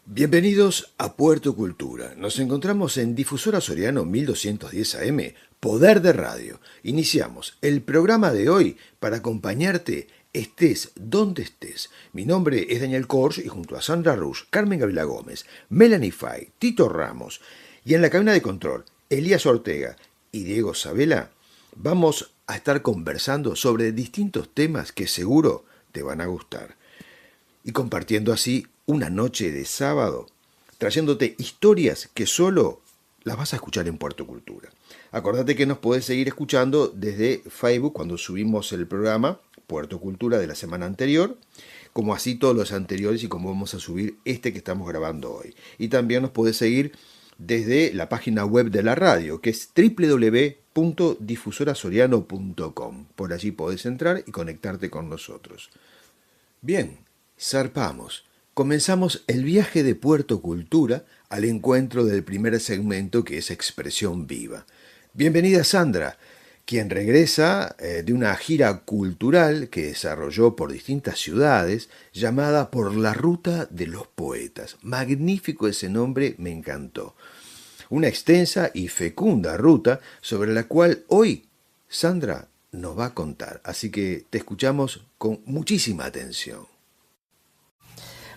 Bienvenidos a Puerto Cultura. Nos encontramos en Difusora Soriano 1210 AM, Poder de Radio. Iniciamos el programa de hoy para acompañarte estés donde estés. Mi nombre es Daniel Kors y junto a Sandra Rush, Carmen Gabriela Gómez, Melanie Fay, Tito Ramos y en la cabina de control, Elías Ortega y Diego Sabela, vamos a estar conversando sobre distintos temas que seguro te van a gustar. Y compartiendo así una noche de sábado, trayéndote historias que solo las vas a escuchar en Puerto Cultura. Acordate que nos podés seguir escuchando desde Facebook cuando subimos el programa Puerto Cultura de la semana anterior, como así todos los anteriores y como vamos a subir este que estamos grabando hoy. Y también nos podés seguir desde la página web de la radio, que es www.difusorasoriano.com. Por allí podés entrar y conectarte con nosotros. Bien, zarpamos. Comenzamos el viaje de Puerto Cultura al encuentro del primer segmento que es Expresión Viva. Bienvenida Sandra, quien regresa de una gira cultural que desarrolló por distintas ciudades llamada Por la Ruta de los Poetas. Magnífico ese nombre, me encantó. Una extensa y fecunda ruta sobre la cual hoy Sandra nos va a contar. Así que te escuchamos con muchísima atención.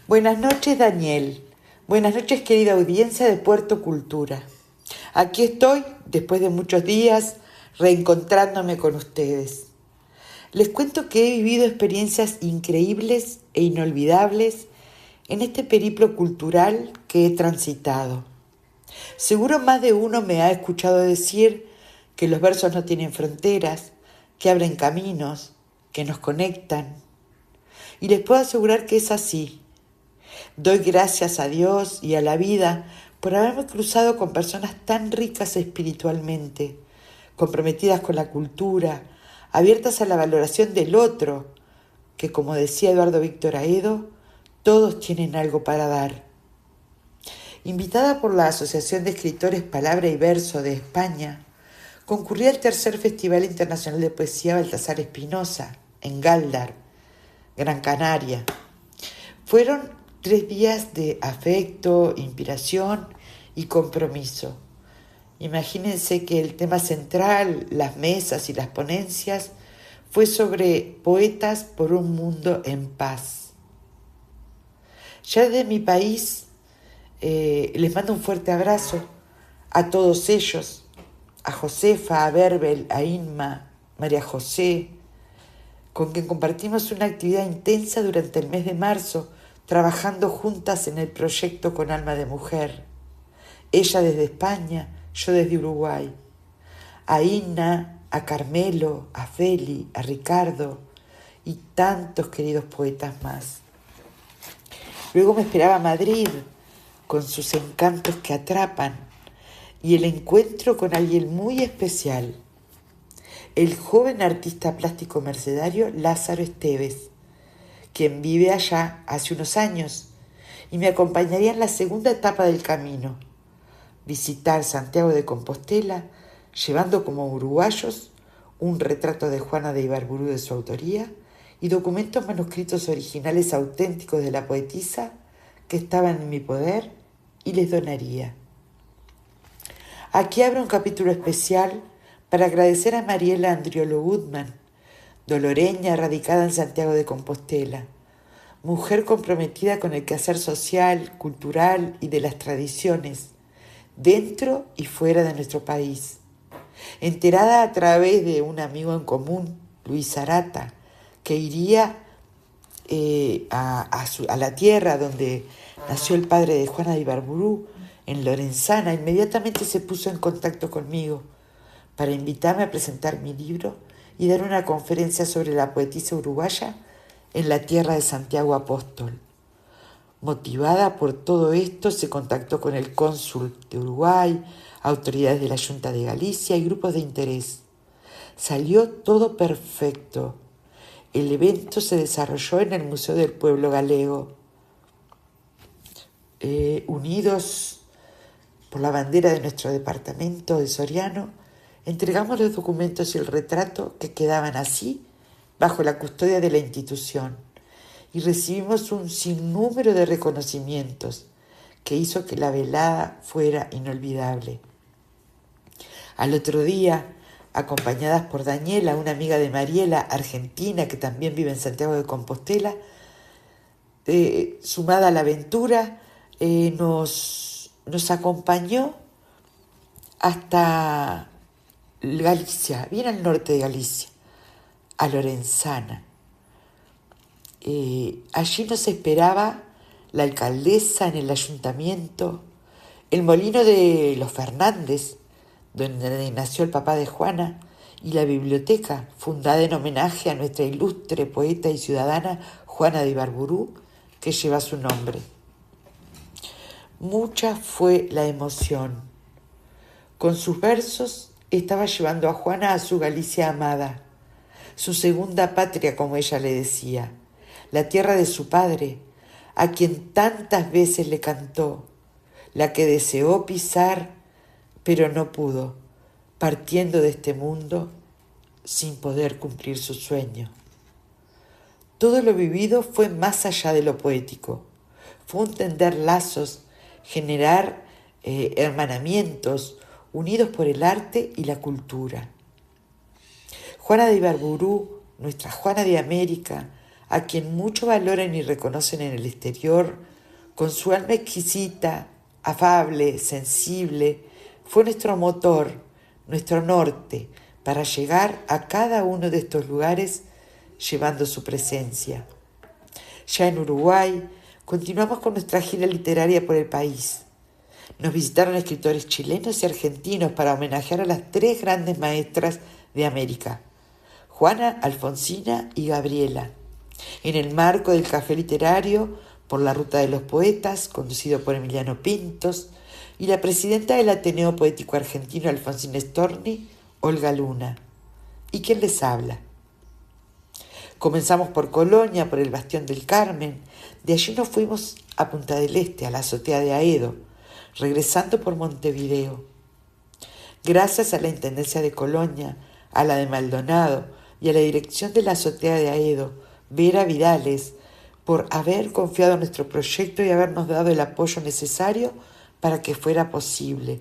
Buenas noches, Daniel. Buenas noches, querida audiencia de Puerto Cultura. Aquí estoy, después de muchos días, reencontrándome con ustedes. Les cuento que he vivido experiencias increíbles e inolvidables en este periplo cultural que he transitado. Seguro más de uno me ha escuchado decir que los versos no tienen fronteras, que abren caminos, que nos conectan. Y les puedo asegurar que es así. Doy gracias a Dios y a la vida por haberme cruzado con personas tan ricas espiritualmente, comprometidas con la cultura, abiertas a la valoración del otro, que como decía Eduardo Víctor Aedo, todos tienen algo para dar. Invitada por la Asociación de Escritores Palabra y Verso de España, concurrí al tercer Festival Internacional de Poesía Baltasar Espinosa, en Gáldar, Gran Canaria. Fueron 3 días de afecto, inspiración y compromiso. Imagínense que el tema central, las mesas y las ponencias, fue sobre poetas por un mundo en paz. Ya desde mi país les mando un fuerte abrazo a todos ellos, a Josefa, a Berbel, a Inma, María José, con quien compartimos una actividad intensa durante el mes de marzo, trabajando juntas en el proyecto Con Alma de Mujer. Ella desde España, yo desde Uruguay. A Inna, a Carmelo, a Feli, a Ricardo y tantos queridos poetas más. Luego me esperaba Madrid, con sus encantos que atrapan, y el encuentro con alguien muy especial, el joven artista plástico mercedario Lázaro Esteves, quien vive allá hace unos años y me acompañaría en la segunda etapa del camino, visitar Santiago de Compostela, llevando como uruguayos un retrato de Juana de Ibarburu de su autoría y documentos manuscritos originales auténticos de la poetisa que estaban en mi poder y les donaría. Aquí abro un capítulo especial para agradecer a Mariela Andriolo Goodman, doloreña radicada en Santiago de Compostela, mujer comprometida con el quehacer social, cultural y de las tradiciones, dentro y fuera de nuestro país. Enterada a través de un amigo en común, Luis Arata, que iría a la tierra donde nació el padre de Juana de Ibarburu, en Lorenzana, inmediatamente se puso en contacto conmigo para invitarme a presentar mi libro y dar una conferencia sobre la poetisa uruguaya en la tierra de Santiago Apóstol. Motivada por todo esto, se contactó con el cónsul de Uruguay, autoridades de la Junta de Galicia y grupos de interés. Salió todo perfecto. El evento se desarrolló en el Museo del Pueblo Galego. Unidos por la bandera de nuestro departamento de Soriano, entregamos los documentos y el retrato que quedaban así bajo la custodia de la institución y recibimos un sinnúmero de reconocimientos, que hizo que la velada fuera inolvidable. Al otro día, acompañadas por Daniela, una amiga de Mariela, argentina, que también vive en Santiago de Compostela, sumada a la aventura, nos acompañó hasta Galicia, bien al norte de Galicia, a Lorenzana. Allí nos esperaba la alcaldesa en el ayuntamiento, el molino de los Fernández, donde nació el papá de Juana, y la biblioteca, fundada en homenaje a nuestra ilustre poeta y ciudadana Juana de Ibarburú, que lleva su nombre. Mucha fue la emoción. Con sus versos estaba llevando a Juana a su Galicia amada, su segunda patria, como ella le decía, la tierra de su padre, a quien tantas veces le cantó, la que deseó pisar, pero no pudo, partiendo de este mundo sin poder cumplir su sueño. Todo lo vivido fue más allá de lo poético, fue un tender lazos, generar hermanamientos unidos por el arte y la cultura. Juana de Ibarburú, nuestra Juana de América, a quien mucho valoran y reconocen en el exterior, con su alma exquisita, afable, sensible, fue nuestro motor, nuestro norte, para llegar a cada uno de estos lugares llevando su presencia. Ya en Uruguay, continuamos con nuestra gira literaria por el país. Nos visitaron escritores chilenos y argentinos para homenajear a las tres grandes maestras de América, Juana, Alfonsina y Gabriela, en el marco del Café Literario por la Ruta de los Poetas, conducido por Emiliano Pintos, y la presidenta del Ateneo Poético Argentino, Alfonsina Storni, Olga Luna. ¿Y quién les habla? Comenzamos por Colonia, por el Bastión del Carmen. De allí nos fuimos a Punta del Este, a la azotea de Aedo, regresando por Montevideo. Gracias a la Intendencia de Colonia, a la de Maldonado y a la dirección de la azotea de Aedo, Vera Vidales, por haber confiado en nuestro proyecto y habernos dado el apoyo necesario para que fuera posible,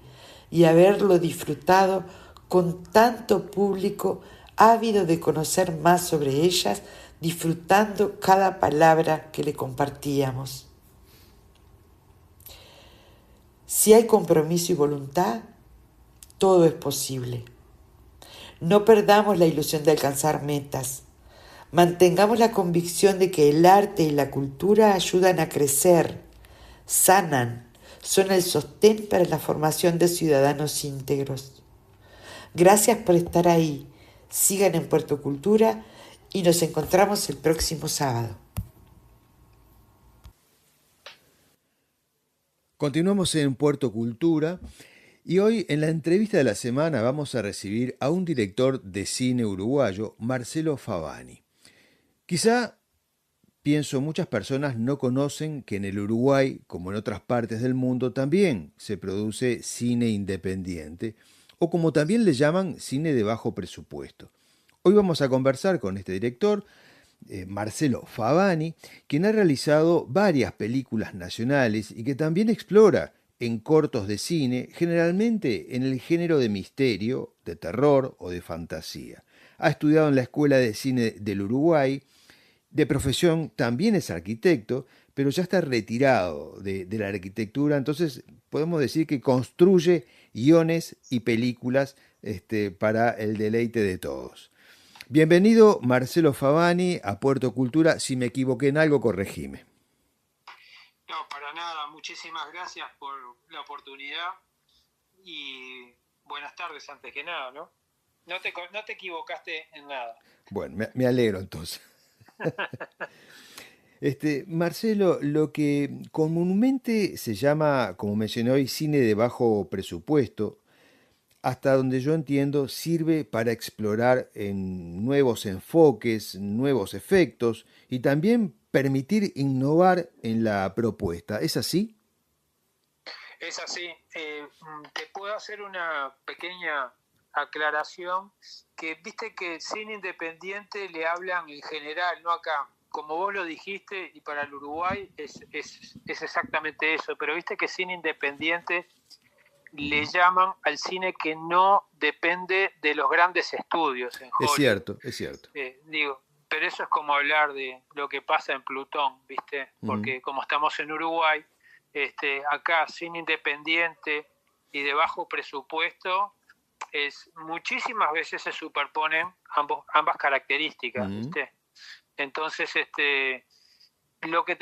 y haberlo disfrutado con tanto público ávido de conocer más sobre ellas, disfrutando cada palabra que le compartíamos. Si hay compromiso y voluntad, todo es posible. No perdamos la ilusión de alcanzar metas. Mantengamos la convicción de que el arte y la cultura ayudan a crecer, sanan, son el sostén para la formación de ciudadanos íntegros. Gracias por estar ahí. Sigan en Puerto Cultura y nos encontramos el próximo sábado. Continuamos en Puerto Cultura y hoy en la entrevista de la semana vamos a recibir a un director de cine uruguayo, Marcelo Favani. Quizá, pienso, muchas personas no conocen que en el Uruguay, como en otras partes del mundo, también se produce cine independiente, o como también le llaman, cine de bajo presupuesto. Hoy vamos a conversar con este director, Marcelo Favani, quien ha realizado varias películas nacionales y que también explora en cortos de cine, generalmente en el género de misterio, de terror o de fantasía. Ha estudiado en la Escuela de Cine del Uruguay, de profesión también es arquitecto, pero ya está retirado de la arquitectura, entonces podemos decir que construye guiones y películas para el deleite de todos. Bienvenido, Marcelo Favani, a Puerto Cultura. Si me equivoqué en algo, corregime. No, para nada. Muchísimas gracias por la oportunidad y buenas tardes antes que nada, ¿no? No te equivocaste en nada. Bueno, me alegro entonces. Marcelo, lo que comúnmente se llama, como mencioné hoy, cine de bajo presupuesto, hasta donde yo entiendo, sirve para explorar en nuevos enfoques, nuevos efectos y también permitir innovar en la propuesta. ¿Es así? Es así. Te puedo hacer una pequeña aclaración, que viste que cine independiente le hablan en general, no acá, como vos lo dijiste, y para el Uruguay es exactamente eso, pero viste que cine independiente le llaman al cine que no depende de los grandes estudios en Hollywood. Es cierto, es cierto. Digo, pero eso es como hablar de lo que pasa en Plutón, ¿viste? Porque como estamos en Uruguay, acá cine independiente y de bajo presupuesto, muchísimas veces se superponen ambas características, ¿viste? Entonces, lo que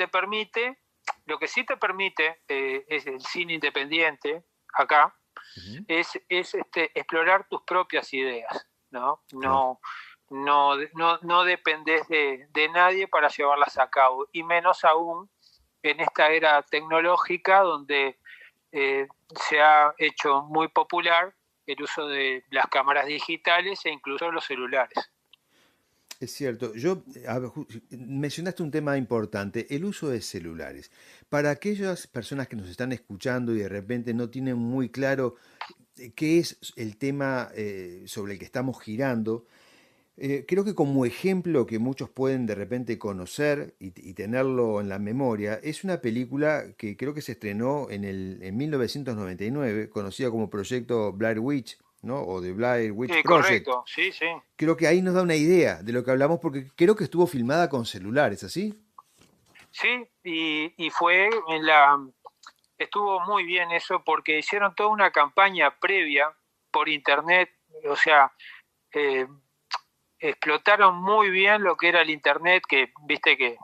sí te permite es el cine independiente acá, es explorar tus propias ideas, ¿no? No dependés de nadie para llevarlas a cabo, y menos aún en esta era tecnológica donde se ha hecho muy popular el uso de las cámaras digitales e incluso los celulares. Es cierto. Mencionaste un tema importante, el uso de celulares. Para aquellas personas que nos están escuchando y de repente no tienen muy claro qué es el tema sobre el que estamos girando, creo que como ejemplo que muchos pueden de repente conocer y tenerlo en la memoria, es una película que creo que se estrenó en 1999, conocida como Proyecto Blair Witch, ¿no? O The Blair Witch Project. Correcto, sí. Creo que ahí nos da una idea de lo que hablamos, porque creo que estuvo filmada con celulares, ¿así? Sí, y estuvo muy bien eso, porque hicieron toda una campaña previa por internet, o sea, explotaron muy bien lo que era el internet, que viste que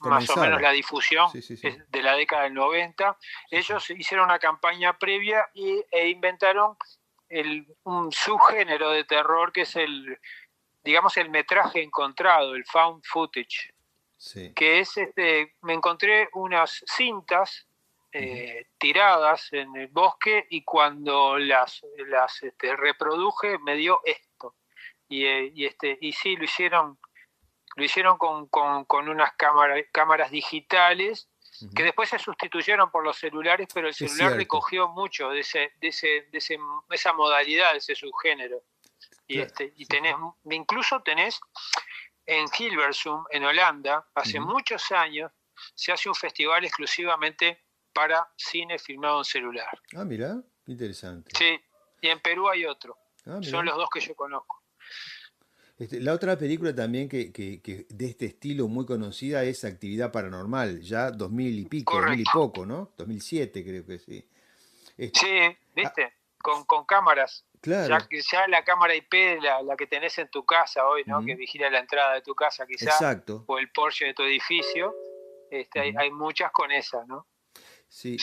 más o menos la difusión es de la década del 90. Ellos hicieron una campaña previa e inventaron un subgénero de terror que es el metraje encontrado, el found footage. Sí. Que es, me encontré unas cintas tiradas en el bosque, y cuando las reproduje me dio esto. Y sí, lo hicieron con unas cámaras digitales que después se sustituyeron por los celulares, pero el celular recogió mucho de esa modalidad, de ese subgénero. Y incluso tenés en Hilversum, en Holanda, hace muchos años, se hace un festival exclusivamente para cine filmado en celular. Ah, mira, interesante. Sí, y en Perú hay otro. Son los dos que yo conozco. La otra película también que de este estilo muy conocida es Actividad Paranormal, ya 2000 y pico, correcto. 2000 y poco, ¿no? 2007 creo que sí. Sí, ¿viste? Con cámaras. Claro. Ya la cámara IP, la que tenés en tu casa hoy, ¿no? Que vigila la entrada de tu casa quizás. Exacto. O el Porsche de tu edificio. Hay muchas con esa, ¿no? Sí.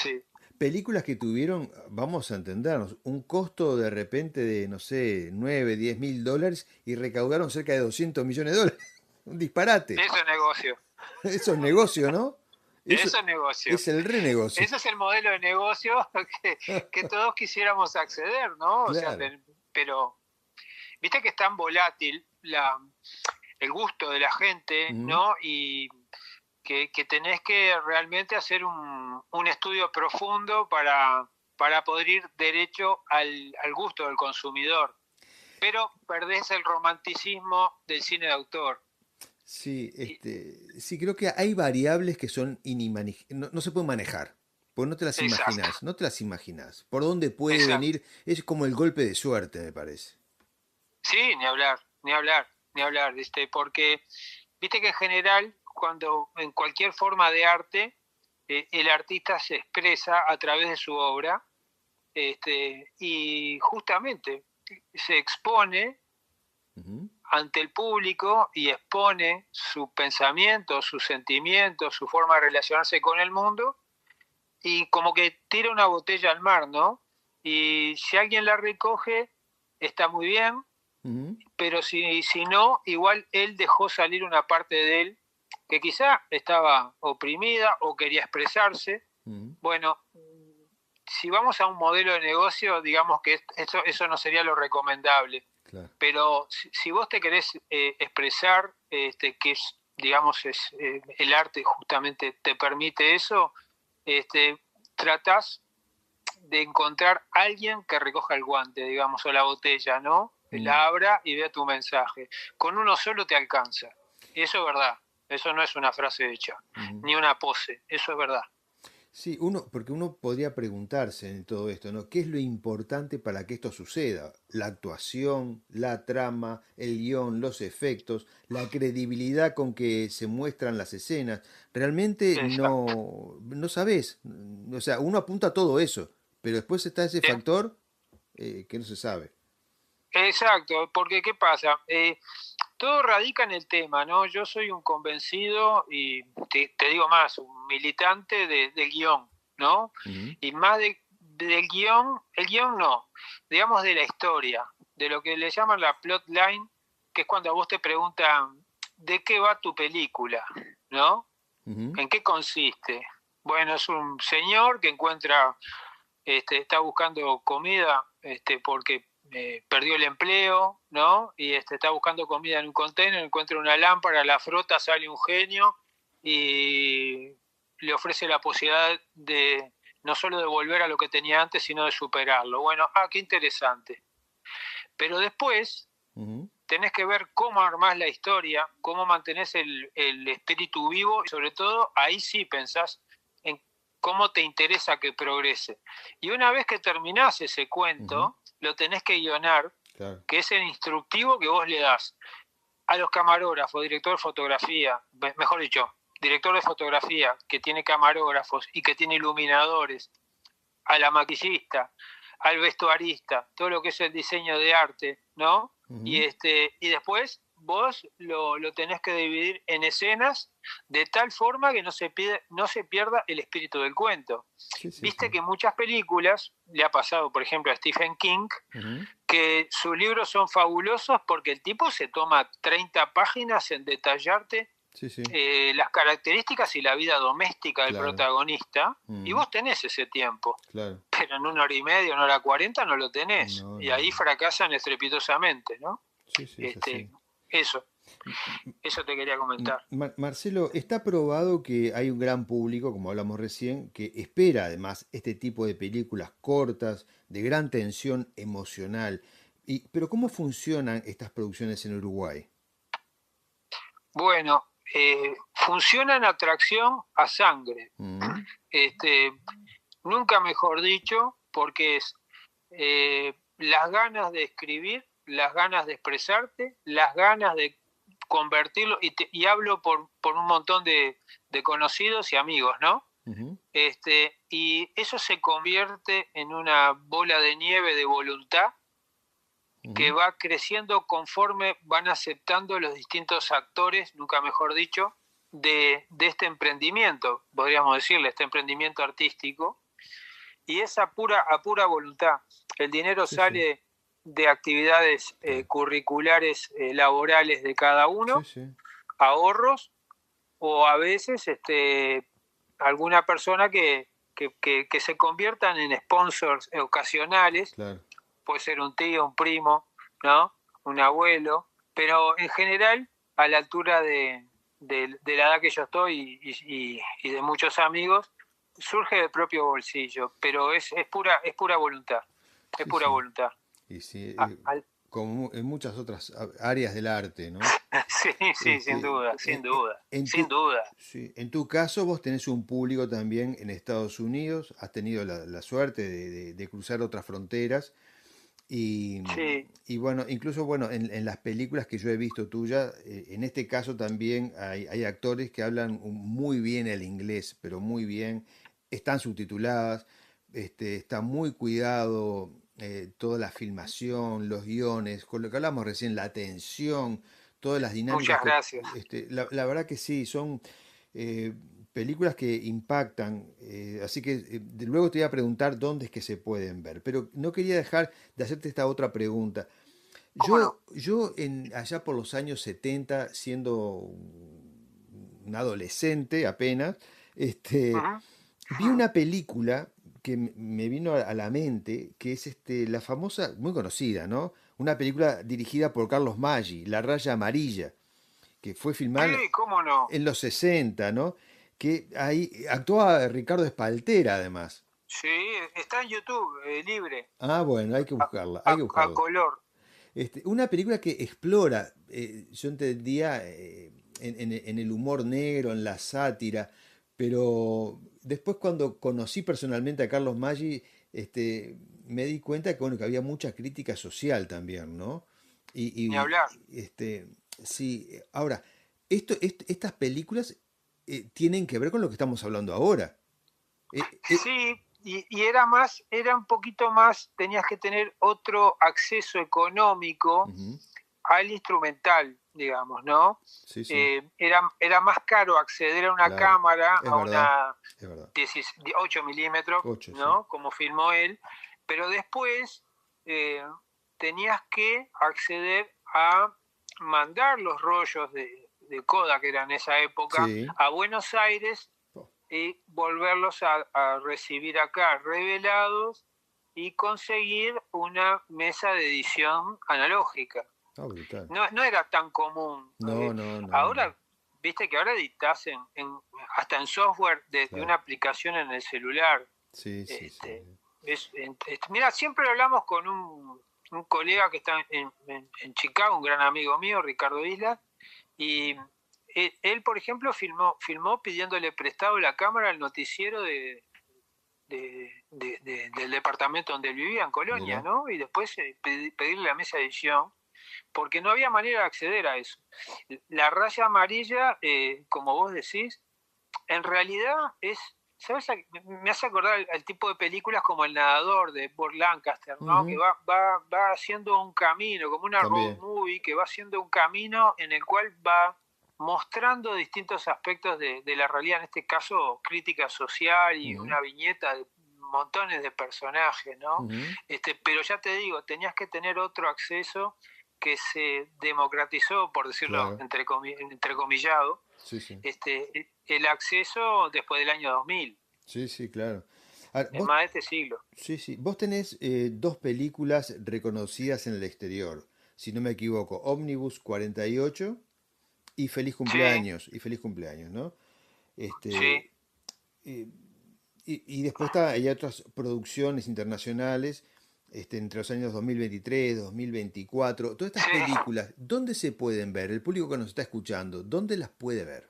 Películas que tuvieron, vamos a entendernos, un costo de repente de, no sé, 9, 10 mil dólares y recaudaron cerca de 200 millones de dólares. Un disparate. Eso es negocio. Eso es negocio, ¿no? Eso es negocio. Es el renegocio. Ese es el modelo de negocio que todos quisiéramos acceder, ¿no? Claro. O sea, pero viste que es tan volátil el gusto de la gente, ¿no? Y que tenés que realmente hacer un estudio profundo para poder ir derecho al gusto del consumidor. Pero perdés el romanticismo del cine de autor. Sí, sí, creo que hay variables que son no se pueden manejar, porque no te las imaginas, no te las imaginas. ¿Por dónde puede venir? Es como el golpe de suerte, me parece. Sí, ni hablar, porque viste que en general, cuando en cualquier forma de arte, el artista se expresa a través de su obra, y justamente se expone ante el público y expone su pensamiento, sus sentimientos, su forma de relacionarse con el mundo, y como que tira una botella al mar, ¿no? Y si alguien la recoge, está muy bien, pero si no, igual él dejó salir una parte de él que quizá estaba oprimida o quería expresarse. Bueno, si vamos a un modelo de negocio, digamos que eso no sería lo recomendable. Claro. Pero si vos te querés expresar, que es, digamos, el arte justamente te permite eso, tratás de encontrar a alguien que recoja el guante, digamos, o la botella, ¿no? La abra y vea tu mensaje. Con uno solo te alcanza. Y eso es verdad. Eso no es una frase hecha, Ujú. ni una pose, eso es verdad. Sí, porque uno podría preguntarse en todo esto, ¿no? ¿Qué es lo importante para que esto suceda? La actuación, la trama, el guión, los efectos, la credibilidad con que se muestran las escenas. Realmente Exacto. no sabes. O sea, uno apunta a todo eso, pero después está ese factor que no se sabe. Exacto, porque ¿qué pasa? Todo radica en el tema, ¿no? Yo soy un convencido y te digo más, un militante del guión, ¿no? Ujú, Y más del guión, el guión no, digamos de la historia, de lo que le llaman la plot line, que es cuando a vos te preguntan, ¿de qué va tu película? ¿No? ujú, ¿En qué consiste? Bueno, es un señor que encuentra, está buscando comida porque perdió el empleo, ¿no? Y está buscando comida en un container, encuentra una lámpara, la frota, sale un genio y le ofrece la posibilidad de no solo de volver a lo que tenía antes, sino de superarlo. Bueno, qué interesante. Pero después ujú. tenés que ver cómo armás la historia, cómo mantenés el espíritu vivo y sobre todo ahí sí pensás en cómo te interesa que progrese. Y una vez que terminás ese Ujú, cuento, lo tenés que guionar, claro. que es el instructivo que vos le das a los camarógrafos, director de fotografía, mejor dicho, director de fotografía que tiene camarógrafos y que tiene iluminadores, a la maquillista, al vestuarista, todo lo que es el diseño de arte, ¿no? Ujú. Y después vos lo tenés que dividir en escenas de tal forma que no se pierda el espíritu del cuento. Sí, sí, Viste sí. que en muchas películas, le ha pasado por ejemplo a Stephen King, Ujú. que sus libros son fabulosos porque el tipo se toma 30 páginas en detallarte Sí, sí, las características y la vida doméstica del claro. protagonista, y Ujú, vos tenés ese tiempo, claro. pero en 1 hora y media, 1 hora 40 no lo tenés, No, y no, ahí no. fracasan estrepitosamente, ¿no? Sí, sí, es Este, así. eso, eso te quería comentar. Marcelo, está probado que hay un gran público, como hablamos recién, que espera además este tipo de películas cortas, de gran tensión emocional. Pero ¿cómo funcionan estas producciones en Uruguay? Bueno, funciona en atracción a sangre, Mm, este, nunca mejor dicho, porque es las ganas de escribir, las ganas de expresarte, las ganas de convertirlo, y hablo por un montón de conocidos y amigos, ¿no? ujú, Y eso se convierte en una bola de nieve de voluntad que ujú. va creciendo conforme van aceptando los distintos actores, nunca mejor dicho, de este emprendimiento, podríamos decirle, este emprendimiento artístico, y es a pura voluntad. El dinero Sí, sí, sale de actividades claro. curriculares laborales de cada Sí, uno, sí, ahorros, o a veces alguna persona que se conviertan en sponsors ocasionales, claro. puede ser un tío, un primo, ¿no? Un abuelo, pero en general a la altura de la edad que yo estoy y de muchos amigos, surge del propio bolsillo, pero es pura voluntad, es Sí, pura sí. voluntad. Y sí, Ah, al- como en muchas otras áreas del arte, ¿no? sí, sí, sin Este, duda, sin duda, en sin tu, duda. sí, en tu caso, vos tenés un público también en Estados Unidos, has tenido la suerte de cruzar otras fronteras y, Sí, y bueno, incluso bueno, en las películas que yo he visto tuyas, en este caso también hay actores que hablan muy bien el inglés, pero muy bien, están subtituladas, está muy cuidado toda la filmación, los guiones, con lo que hablamos recién, la atención, todas las dinámicas muchas que, gracias. la verdad que sí, son eh, películas que impactan, así que luego te voy a preguntar dónde es que se pueden ver, pero no quería dejar de hacerte esta otra pregunta. ¿Cómo no? Yo allá por los años 70 siendo un adolescente apenas, este, Ujú. vi una película que me vino a la mente, que es la famosa, muy conocida, ¿no? Una película dirigida por Carlos Maggi, La Raya Amarilla, que fue filmada Sí, cómo no. en los 60, ¿no? Que ahí actuaba Ricardo Espaltera, además. Sí, está en YouTube, libre, Ah, bueno, hay que a, buscarla, hay que a buscarla. color. Una película que explora, yo entendía, en el humor negro, en la sátira, pero después cuando conocí personalmente a Carlos Maggi, me di cuenta que, bueno, que había mucha crítica social también, ¿no? Ni hablar. Sí, ahora, estas películas tienen que ver con lo que estamos hablando ahora. Sí, y era un poquito más, tenías que tener otro acceso económico Ujú. al instrumental, digamos, ¿no? Sí, sí, Era más caro acceder a una claro. cámara, Es a verdad, una es verdad. 8 milímetros, 8, sí. ¿no? Como filmó él, pero después eh, tenías que acceder a mandar los rollos de Kodak, que era en esa época, Sí. a Buenos Aires Oh, y volverlos a recibir acá revelados y conseguir una mesa de edición analógica. brutal. No era tan común. No, no, no, no. Ahora, viste que ahora editas hasta en software de Claro. una aplicación en el celular. Sí, sí, sí. Este, mira, siempre hablamos con un colega que está en Chicago, un gran amigo mío, Ricardo Isla, y él, por ejemplo, filmó pidiéndole prestado la cámara al noticiero del departamento donde él vivía, en Colonia, Mira. ¿no? Y después pedirle la mesa de edición, porque no había manera de acceder a eso. La raya amarilla, como vos decís, en realidad ¿sabes? Me hace acordar al tipo de películas como El nadador de Burt Lancaster, ¿no? Que Ujú. va haciendo un camino, como una road También. movie, que va haciendo un camino en el cual va mostrando distintos aspectos de la realidad, en este caso crítica social y Ujú, una viñeta de montones de personajes, ¿no? ujú. Pero ya te digo, tenías que tener otro acceso que se democratizó, por decirlo Claro. entrecomillado, Sí, sí. el acceso después del año 2000, Sí, sí, claro. Ahora, es más de este siglo. sí, sí. Vos tenés dos películas reconocidas en el exterior, si no me equivoco, Omnibus 48 y Sí, Y Feliz Cumpleaños, ¿no? sí, Este, eh, y después hay otras producciones internacionales, entre los años 2023, 2024. Todas estas sí. películas, ¿dónde se pueden ver? El público que nos está escuchando, ¿dónde las puede ver?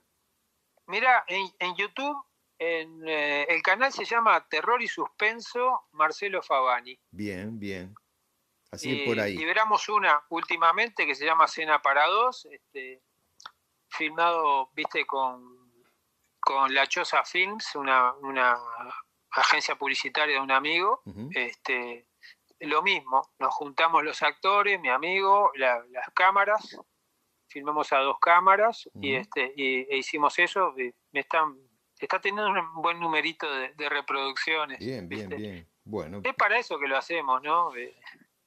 Mira, en YouTube, el canal se llama Terror y Suspenso Marcelo Favani. Bien, bien. Así que por ahí. Liberamos una últimamente que se llama Cena para Dos, filmado, viste, con La Choza Films, una agencia publicitaria de un amigo. Ujú, Lo mismo, nos juntamos los actores, mi amigo, las cámaras, filmamos a dos cámaras ujú. e hicimos eso. Está teniendo un buen numerito de reproducciones, Bien, bien, ¿viste? bien. Bueno, Es para eso que lo hacemos, ¿no?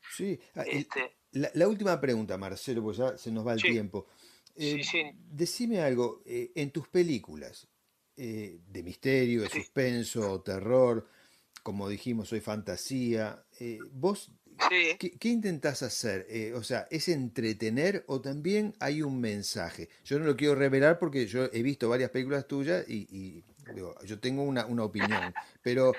sí. Este, La última pregunta, Marcelo, pues ya se nos va el sí, tiempo. sí, sí, Decime algo, en tus películas de misterio, de sí, suspenso, terror, como dijimos, soy fantasía, ¿vos sí. qué intentás hacer? O sea, ¿es entretener o también hay un mensaje? Yo no lo quiero revelar porque yo he visto varias películas tuyas digo, yo tengo una opinión, pero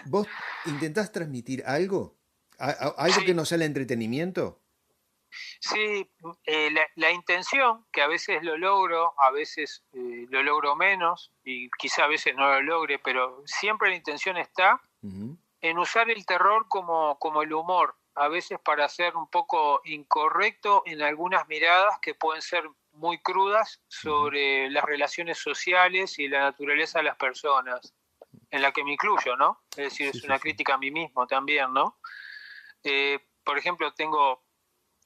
¿vos intentás transmitir algo? ¿Algo que Sí, no sea el entretenimiento? sí, la intención, que a veces lo logro, a veces lo logro menos y quizá a veces no lo logre, pero siempre la intención está Ujú, en usar el terror como el humor, a veces para ser un poco incorrecto en algunas miradas que pueden ser muy crudas ujú. sobre las relaciones sociales y la naturaleza de las personas, en la que me incluyo, ¿no? Es decir, Sí, es sí, una sí. crítica a mí mismo también, ¿no? Por ejemplo, tengo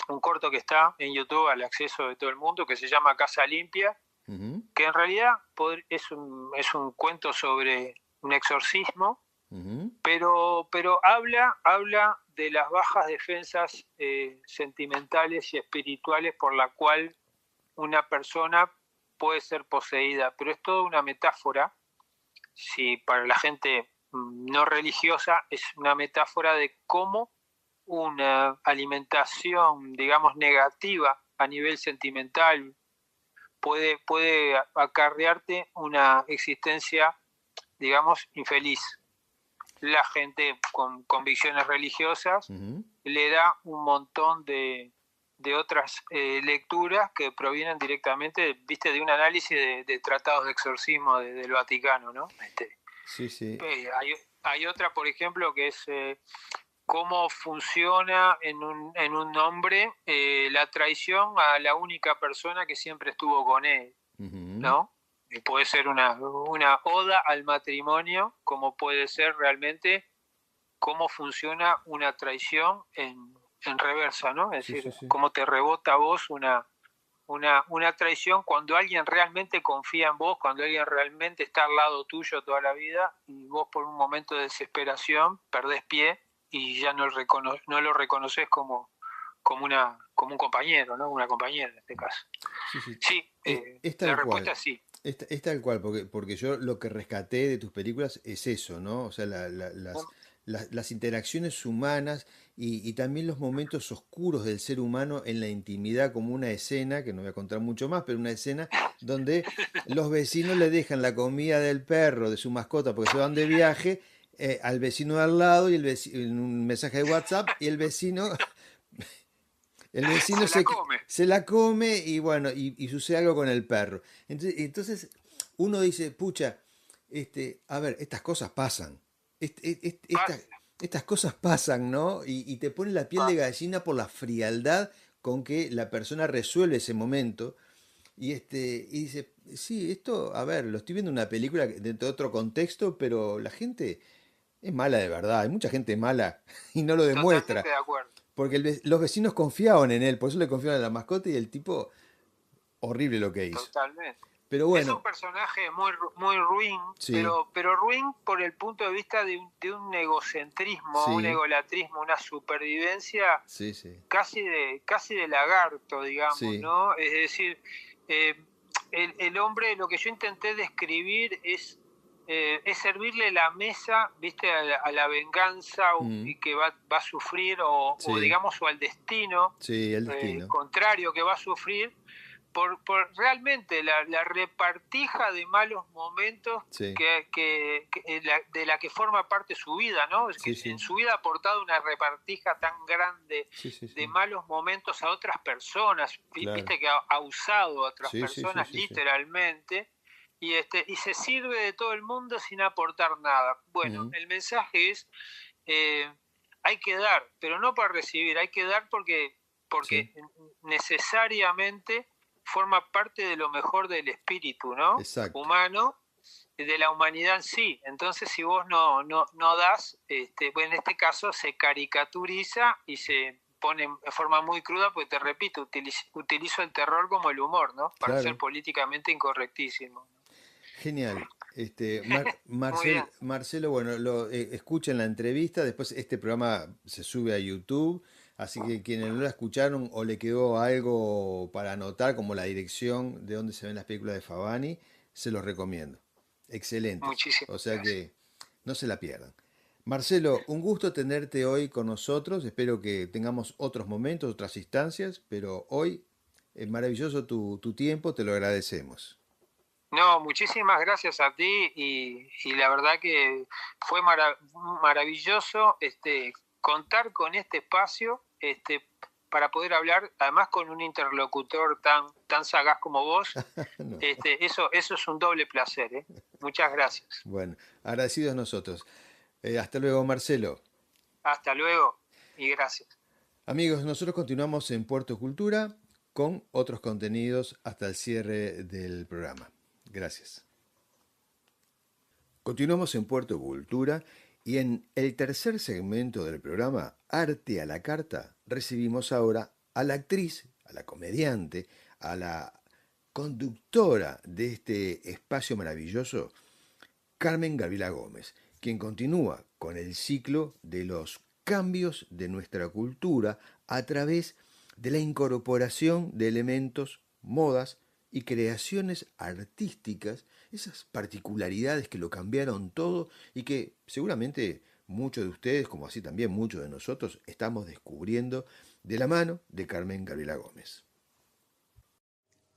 un corto que está en YouTube al acceso de todo el mundo que se llama Casa Limpia, Ujú, que en realidad es un cuento sobre un exorcismo, ujú. pero habla de las bajas defensas sentimentales y espirituales por la cual una persona puede ser poseída, pero es toda una metáfora, si para la gente no religiosa, es una metáfora de cómo una alimentación, digamos, negativa a nivel sentimental puede acarrearte una existencia, digamos, infeliz. La gente con convicciones religiosas Ujú. le da un montón de otras lecturas que provienen directamente, viste, de un análisis de tratados de exorcismo del Vaticano, ¿no? Sí, sí. Hay otra, por ejemplo, que es cómo funciona en un hombre la traición a la única persona que siempre estuvo con él, ¿no? Y puede ser una oda al matrimonio, como puede ser realmente cómo funciona una traición en reversa, ¿no? Es decir, Sí. cómo te rebota a vos una traición cuando alguien realmente confía en vos, cuando alguien realmente está al lado tuyo toda la vida y vos por un momento de desesperación perdés pie y ya no lo reconoces como un compañero, ¿no? Una compañera en este caso. Sí. Sí, Es la tal respuesta cual. es sí. Es tal cual, porque yo lo que rescaté de tus películas es eso, ¿no? O sea, las interacciones humanas y también los momentos oscuros del ser humano en la intimidad, como una escena, que no voy a contar mucho más, pero una escena donde los vecinos le dejan la comida del perro, de su mascota, porque se van de viaje, al vecino de al lado y en un mensaje de WhatsApp, y el vecino Se la come. se la come y bueno, y sucede algo con el perro. Entonces uno dice, pucha, a ver, estas cosas pasan. Pasa, Estas cosas pasan, ¿no? Y te pone la piel de pasa. gallina por la frialdad con que la persona resuelve ese momento. Y dice, sí, esto, a ver, lo estoy viendo en una película dentro de otro contexto, pero la gente es mala de verdad. Hay mucha gente mala y no lo Totalmente demuestra. de acuerdo. Porque los vecinos confiaban en él, por eso le confiaban a la mascota y el tipo, horrible lo que hizo. Totalmente. Pero Es un bueno, personaje muy ruin, sí, pero ruin por el punto de vista de un egocentrismo, un sí, egolatrismo, una supervivencia sí, casi de lagarto, digamos, sí, ¿no? Es decir, eh, el hombre, lo que yo intenté describir es servirle la mesa, viste, a la venganza mm, y que va a sufrir, sí, digamos, o al destino sí, el destino, contrario que va a sufrir por realmente la repartija de malos momentos sí, de la que forma parte su vida, ¿no? Es que en sí, su vida ha aportado una repartija tan grande de sí, malos momentos a otras personas, claro, viste que ha usado a otras personas sí, literalmente, y se sirve de todo el mundo sin aportar nada. Bueno, mm, el mensaje es, eh, hay que dar, pero no para recibir, hay que dar sí, porque necesariamente forma parte de lo mejor del espíritu, ¿no? exacto. Humano, de la humanidad en sí. Entonces, si vos no das, pues en este caso se caricaturiza y se pone de forma muy cruda, porque te repito, utilizo el terror como el humor, ¿no? Para ser Claro, políticamente incorrectísimo. genial. Muy bien. Marcelo, bueno, escuchen la entrevista, después este programa se sube a YouTube, así que quienes no la escucharon o le quedó algo para anotar, como la dirección de donde se ven las películas de Favani, se los recomiendo. Excelentes. O Muchísimas sea gracias. que no se la pierdan. Marcelo, un gusto tenerte hoy con nosotros. Espero que tengamos otros momentos, otras instancias, pero hoy es maravilloso tu tiempo, te lo agradecemos. No, muchísimas gracias a ti y la verdad que fue maravilloso contar con este espacio para poder hablar, además con un interlocutor tan sagaz como vos. No. Eso es un doble placer, ¿eh? Muchas gracias. Bueno, agradecidos nosotros. Hasta luego, Marcelo. Hasta luego y gracias. Amigos, nosotros continuamos en Puerto Cultura con otros contenidos hasta el cierre del programa. Gracias. Continuamos en Puerto Cultura y en el tercer segmento del programa, Arte a la Carta, recibimos ahora a la actriz, a la comediante, a la conductora de este espacio maravilloso, Carmen Gabriela Gómez, quien continúa con el ciclo de los cambios de nuestra cultura a través de la incorporación de elementos, modas y creaciones artísticas, esas particularidades que lo cambiaron todo y que seguramente muchos de ustedes, como así también muchos de nosotros, estamos descubriendo de la mano de Carmen Gabriela Gómez.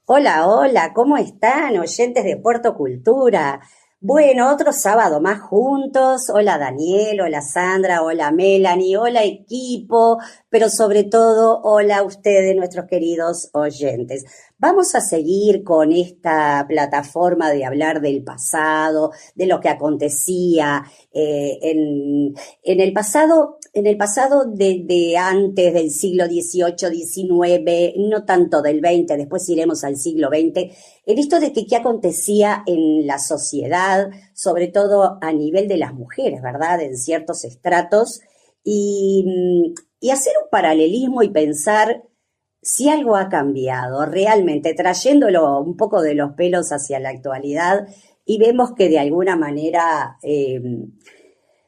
Hola, hola, ¿cómo están, oyentes de Puerto Cultura? Bueno, otro sábado más juntos. Hola Daniel, hola Sandra, hola Melanie, hola equipo, pero sobre todo hola a ustedes, nuestros queridos oyentes. Vamos a seguir con esta plataforma de hablar del pasado, de lo que acontecía en el pasado, de antes del siglo XVIII, XIX, no tanto del XX, después iremos al siglo XX. He visto de que qué acontecía en la sociedad, sobre todo a nivel de las mujeres, ¿verdad? En ciertos estratos, y hacer un paralelismo y pensar si algo ha cambiado realmente, trayéndolo un poco de los pelos hacia la actualidad, y vemos que de alguna manera,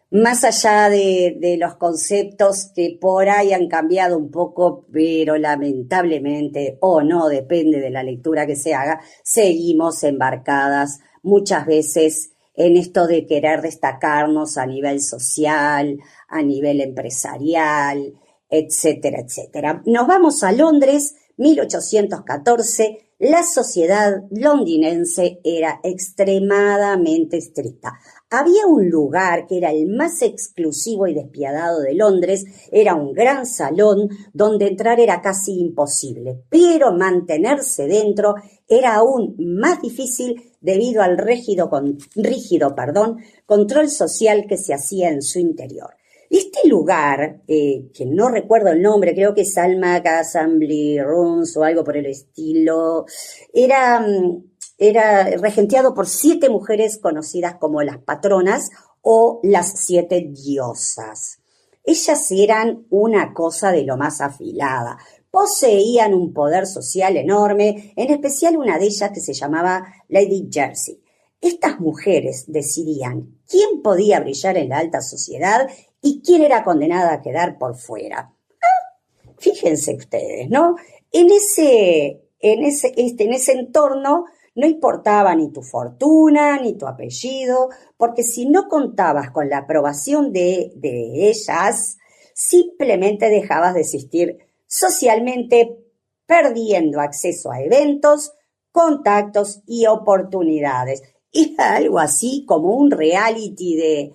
más allá de los conceptos que por ahí han cambiado un poco, pero lamentablemente, o no, depende de la lectura que se haga, seguimos embarcadas muchas veces en esto de querer destacarnos a nivel social, a nivel empresarial, etcétera, etcétera. Nos vamos a Londres, 1814. La sociedad londinense era extremadamente estricta. Había un lugar que era el más exclusivo y despiadado de Londres, era un gran salón donde entrar era casi imposible, pero mantenerse dentro era aún más difícil debido al rígido control social que se hacía en su interior. Este lugar, que no recuerdo el nombre, creo que es Almack Assembly Rooms o algo por el estilo, era regenteado por 7 mujeres conocidas como las patronas o las 7 diosas. Ellas eran una cosa de lo más afilada, poseían un poder social enorme, en especial una de ellas que se llamaba Lady Jersey. Estas mujeres decidían quién podía brillar en la alta sociedad y quién era condenada a quedar por fuera. Fíjense ustedes, ¿no? En ese entorno no importaba ni tu fortuna, ni tu apellido, porque si no contabas con la aprobación de ellas, simplemente dejabas de existir socialmente, perdiendo acceso a eventos, contactos y oportunidades. Era algo así como un reality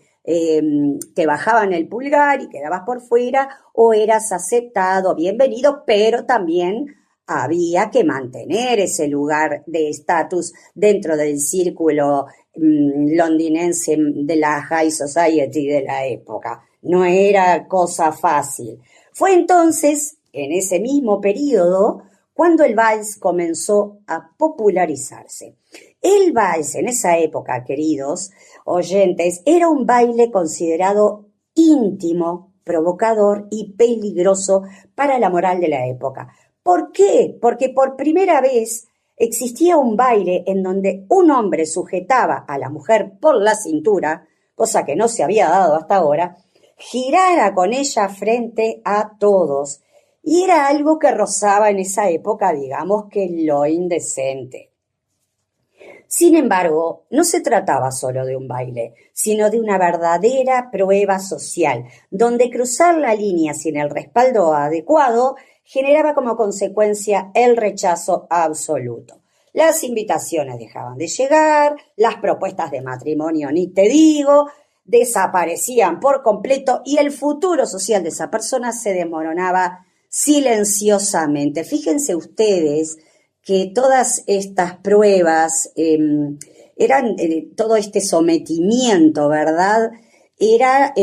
te bajaban el pulgar y quedabas por fuera, o eras aceptado, bienvenido, pero también había que mantener ese lugar de estatus dentro del círculo londinense de la High Society de la época. No era cosa fácil. Fue entonces, en ese mismo periodo, cuando el vals comenzó a popularizarse. El vals en esa época, queridos oyentes, era un baile considerado íntimo, provocador y peligroso para la moral de la época. ¿Por qué? Porque por primera vez existía un baile en donde un hombre sujetaba a la mujer por la cintura, cosa que no se había dado hasta ahora, girara con ella frente a todos. Y era algo que rozaba en esa época, digamos que lo indecente. Sin embargo, no se trataba solo de un baile, sino de una verdadera prueba social, donde cruzar la línea sin el respaldo adecuado generaba como consecuencia el rechazo absoluto. Las invitaciones dejaban de llegar, las propuestas de matrimonio, ni te digo, desaparecían por completo y el futuro social de esa persona se desmoronaba silenciosamente. Fíjense ustedes que todas estas pruebas eran, todo este sometimiento, ¿verdad?, era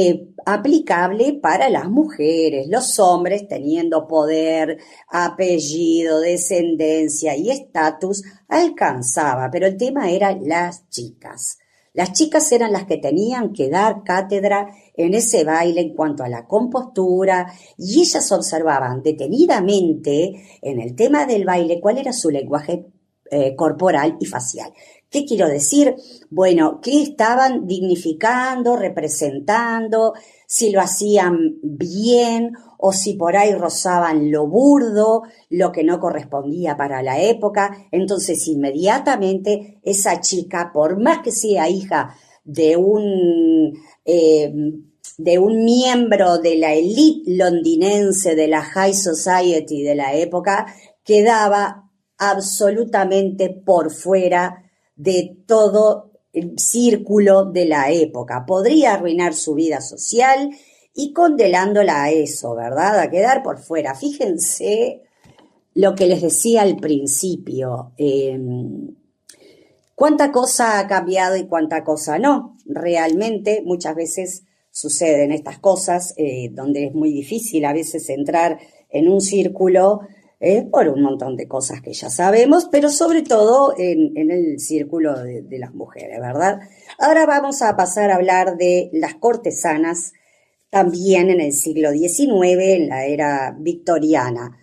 aplicable para las mujeres, los hombres teniendo poder, apellido, descendencia y estatus alcanzaba, pero el tema era las chicas. Las chicas eran las que tenían que dar cátedra en ese baile en cuanto a la compostura, y ellas observaban detenidamente en el tema del baile cuál era su lenguaje corporal y facial. ¿Qué quiero decir? Bueno, ¿qué estaban dignificando, representando? Si lo hacían bien o si por ahí rozaban lo burdo, lo que no correspondía para la época. Entonces, inmediatamente esa chica, por más que sea hija de un miembro de la élite londinense, de la High Society de la época, quedaba absolutamente por fuera de todo círculo de la época. Podría arruinar su vida social y condenándola a eso, ¿verdad? A quedar por fuera. Fíjense lo que les decía al principio. Cuánta cosa ha cambiado y cuánta cosa no. Realmente muchas veces suceden estas cosas donde es muy difícil a veces entrar en un círculo por un montón de cosas que ya sabemos, pero sobre todo en el círculo de las mujeres, ¿verdad? Ahora vamos a pasar a hablar de las cortesanas también en el siglo XIX, en la era victoriana.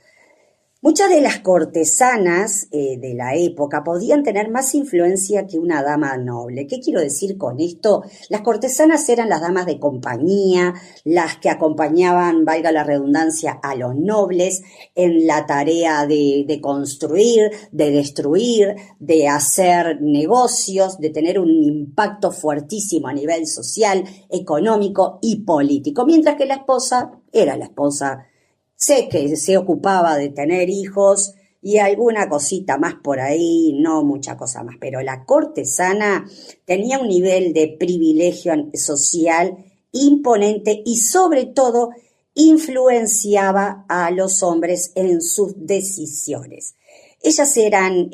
Muchas de las cortesanas de la época podían tener más influencia que una dama noble. ¿Qué quiero decir con esto? Las cortesanas eran las damas de compañía, las que acompañaban, valga la redundancia, a los nobles en la tarea de construir, de destruir, de hacer negocios, de tener un impacto fuertísimo a nivel social, económico y político, mientras que la esposa era la esposa. Sé que se ocupaba de tener hijos y alguna cosita más por ahí, no mucha cosa más, pero la cortesana tenía un nivel de privilegio social imponente y sobre todo influenciaba a los hombres en sus decisiones. Ellas eran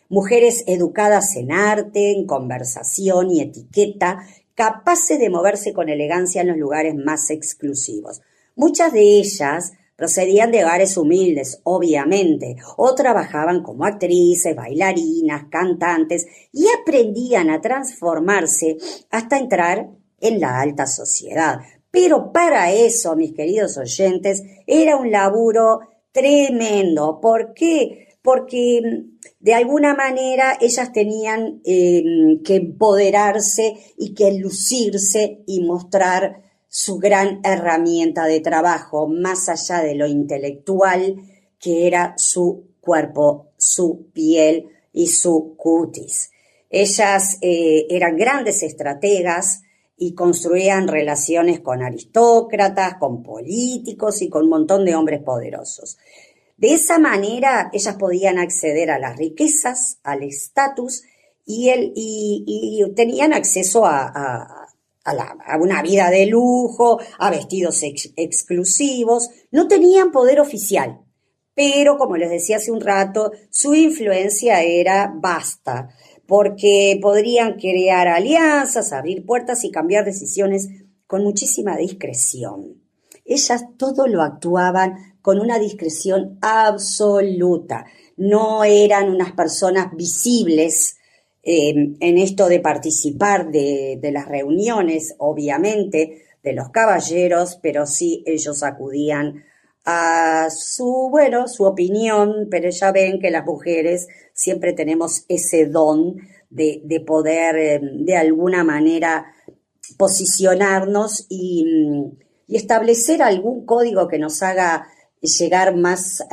mujeres educadas en arte, en conversación y etiqueta, capaces de moverse con elegancia en los lugares más exclusivos. Muchas de ellas procedían de hogares humildes, obviamente, o trabajaban como actrices, bailarinas, cantantes, y aprendían a transformarse hasta entrar en la alta sociedad. Pero para eso, mis queridos oyentes, era un laburo tremendo. ¿Por qué? Porque de alguna manera ellas tenían que empoderarse y que lucirse y mostrar su gran herramienta de trabajo, más allá de lo intelectual, que era su cuerpo, su piel y su cutis. Ellas eran grandes estrategas y construían relaciones con aristócratas, con políticos y con un montón de hombres poderosos. De esa manera, ellas podían acceder a las riquezas, al estatus y tenían acceso a una vida de lujo, a vestidos exclusivos. No tenían poder oficial, pero como les decía hace un rato, su influencia era vasta, porque podrían crear alianzas, abrir puertas y cambiar decisiones con muchísima discreción. Ellas todo lo actuaban con una discreción absoluta. No eran unas personas visibles en esto de participar de las reuniones, obviamente, de los caballeros, pero sí ellos acudían a su opinión, pero ya ven que las mujeres siempre tenemos ese don de poder de alguna manera posicionarnos y establecer algún código que nos haga llegar más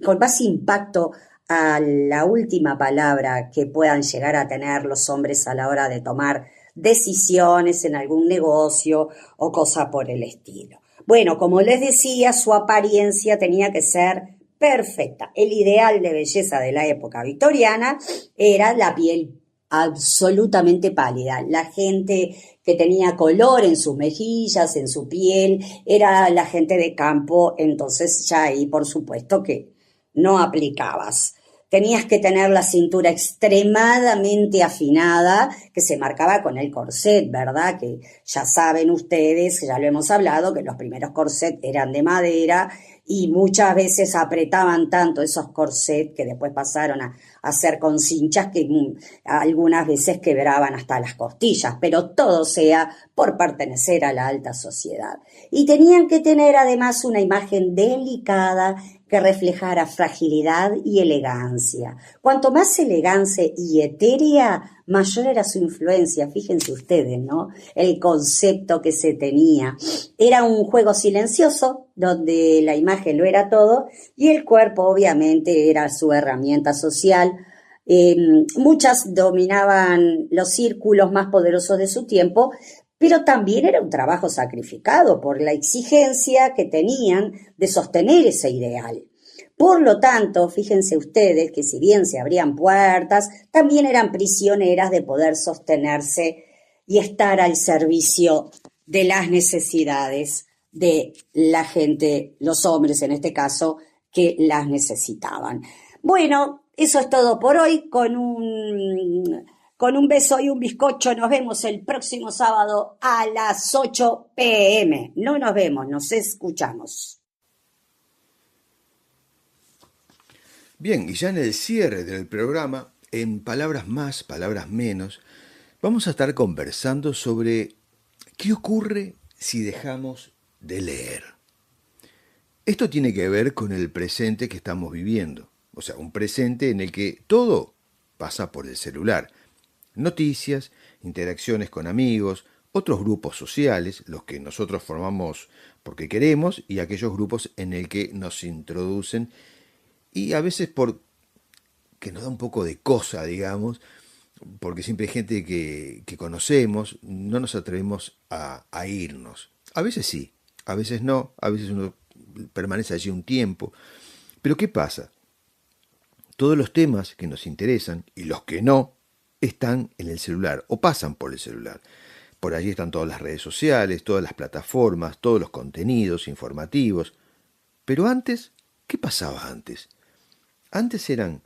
con más impacto a la última palabra que puedan llegar a tener los hombres a la hora de tomar decisiones en algún negocio o cosa por el estilo. Bueno, como les decía, su apariencia tenía que ser perfecta. El ideal de belleza de la época victoriana era la piel absolutamente pálida. La gente que tenía color en sus mejillas, en su piel, era la gente de campo, entonces ya ahí por supuesto que no aplicabas. Tenías que tener la cintura extremadamente afinada, que se marcaba con el corset, ¿verdad? Que ya saben ustedes, ya lo hemos hablado, que los primeros corsets eran de madera y muchas veces apretaban tanto esos corsets que después pasaron a hacer con cinchas que algunas veces quebraban hasta las costillas, pero todo sea por pertenecer a la alta sociedad. Y tenían que tener además una imagen delicada que reflejara fragilidad y elegancia. Cuanto más elegancia y etérea, mayor era su influencia. Fíjense ustedes, ¿no? El concepto que se tenía. Era un juego silencioso, donde la imagen lo era todo, y el cuerpo obviamente era su herramienta social. Muchas dominaban los círculos más poderosos de su tiempo, pero también era un trabajo sacrificado por la exigencia que tenían de sostener ese ideal. Por lo tanto, fíjense ustedes que si bien se abrían puertas, también eran prisioneras de poder sostenerse y estar al servicio de las necesidades de la gente, los hombres en este caso, que las necesitaban. Bueno, eso es todo por hoy. Con un beso y un bizcocho nos vemos el próximo sábado a las 8 p.m. No nos vemos, nos escuchamos. Bien, y ya en el cierre del programa, en palabras más, palabras menos, vamos a estar conversando sobre qué ocurre si dejamos de leer. Esto tiene que ver con el presente que estamos viviendo, o sea, un presente en el que todo pasa por el celular. Noticias, interacciones con amigos, otros grupos sociales, los que nosotros formamos porque queremos, y aquellos grupos en el que nos introducen, y a veces por que nos da un poco de cosa, digamos, porque siempre hay gente que conocemos, no nos atrevemos a irnos. A veces sí, a veces no, a veces uno permanece allí un tiempo. Pero ¿qué pasa? Todos los temas que nos interesan y los que no están en el celular o pasan por el celular. Por allí están todas las redes sociales, todas las plataformas, todos los contenidos informativos. Pero antes, ¿qué pasaba antes? Antes eran,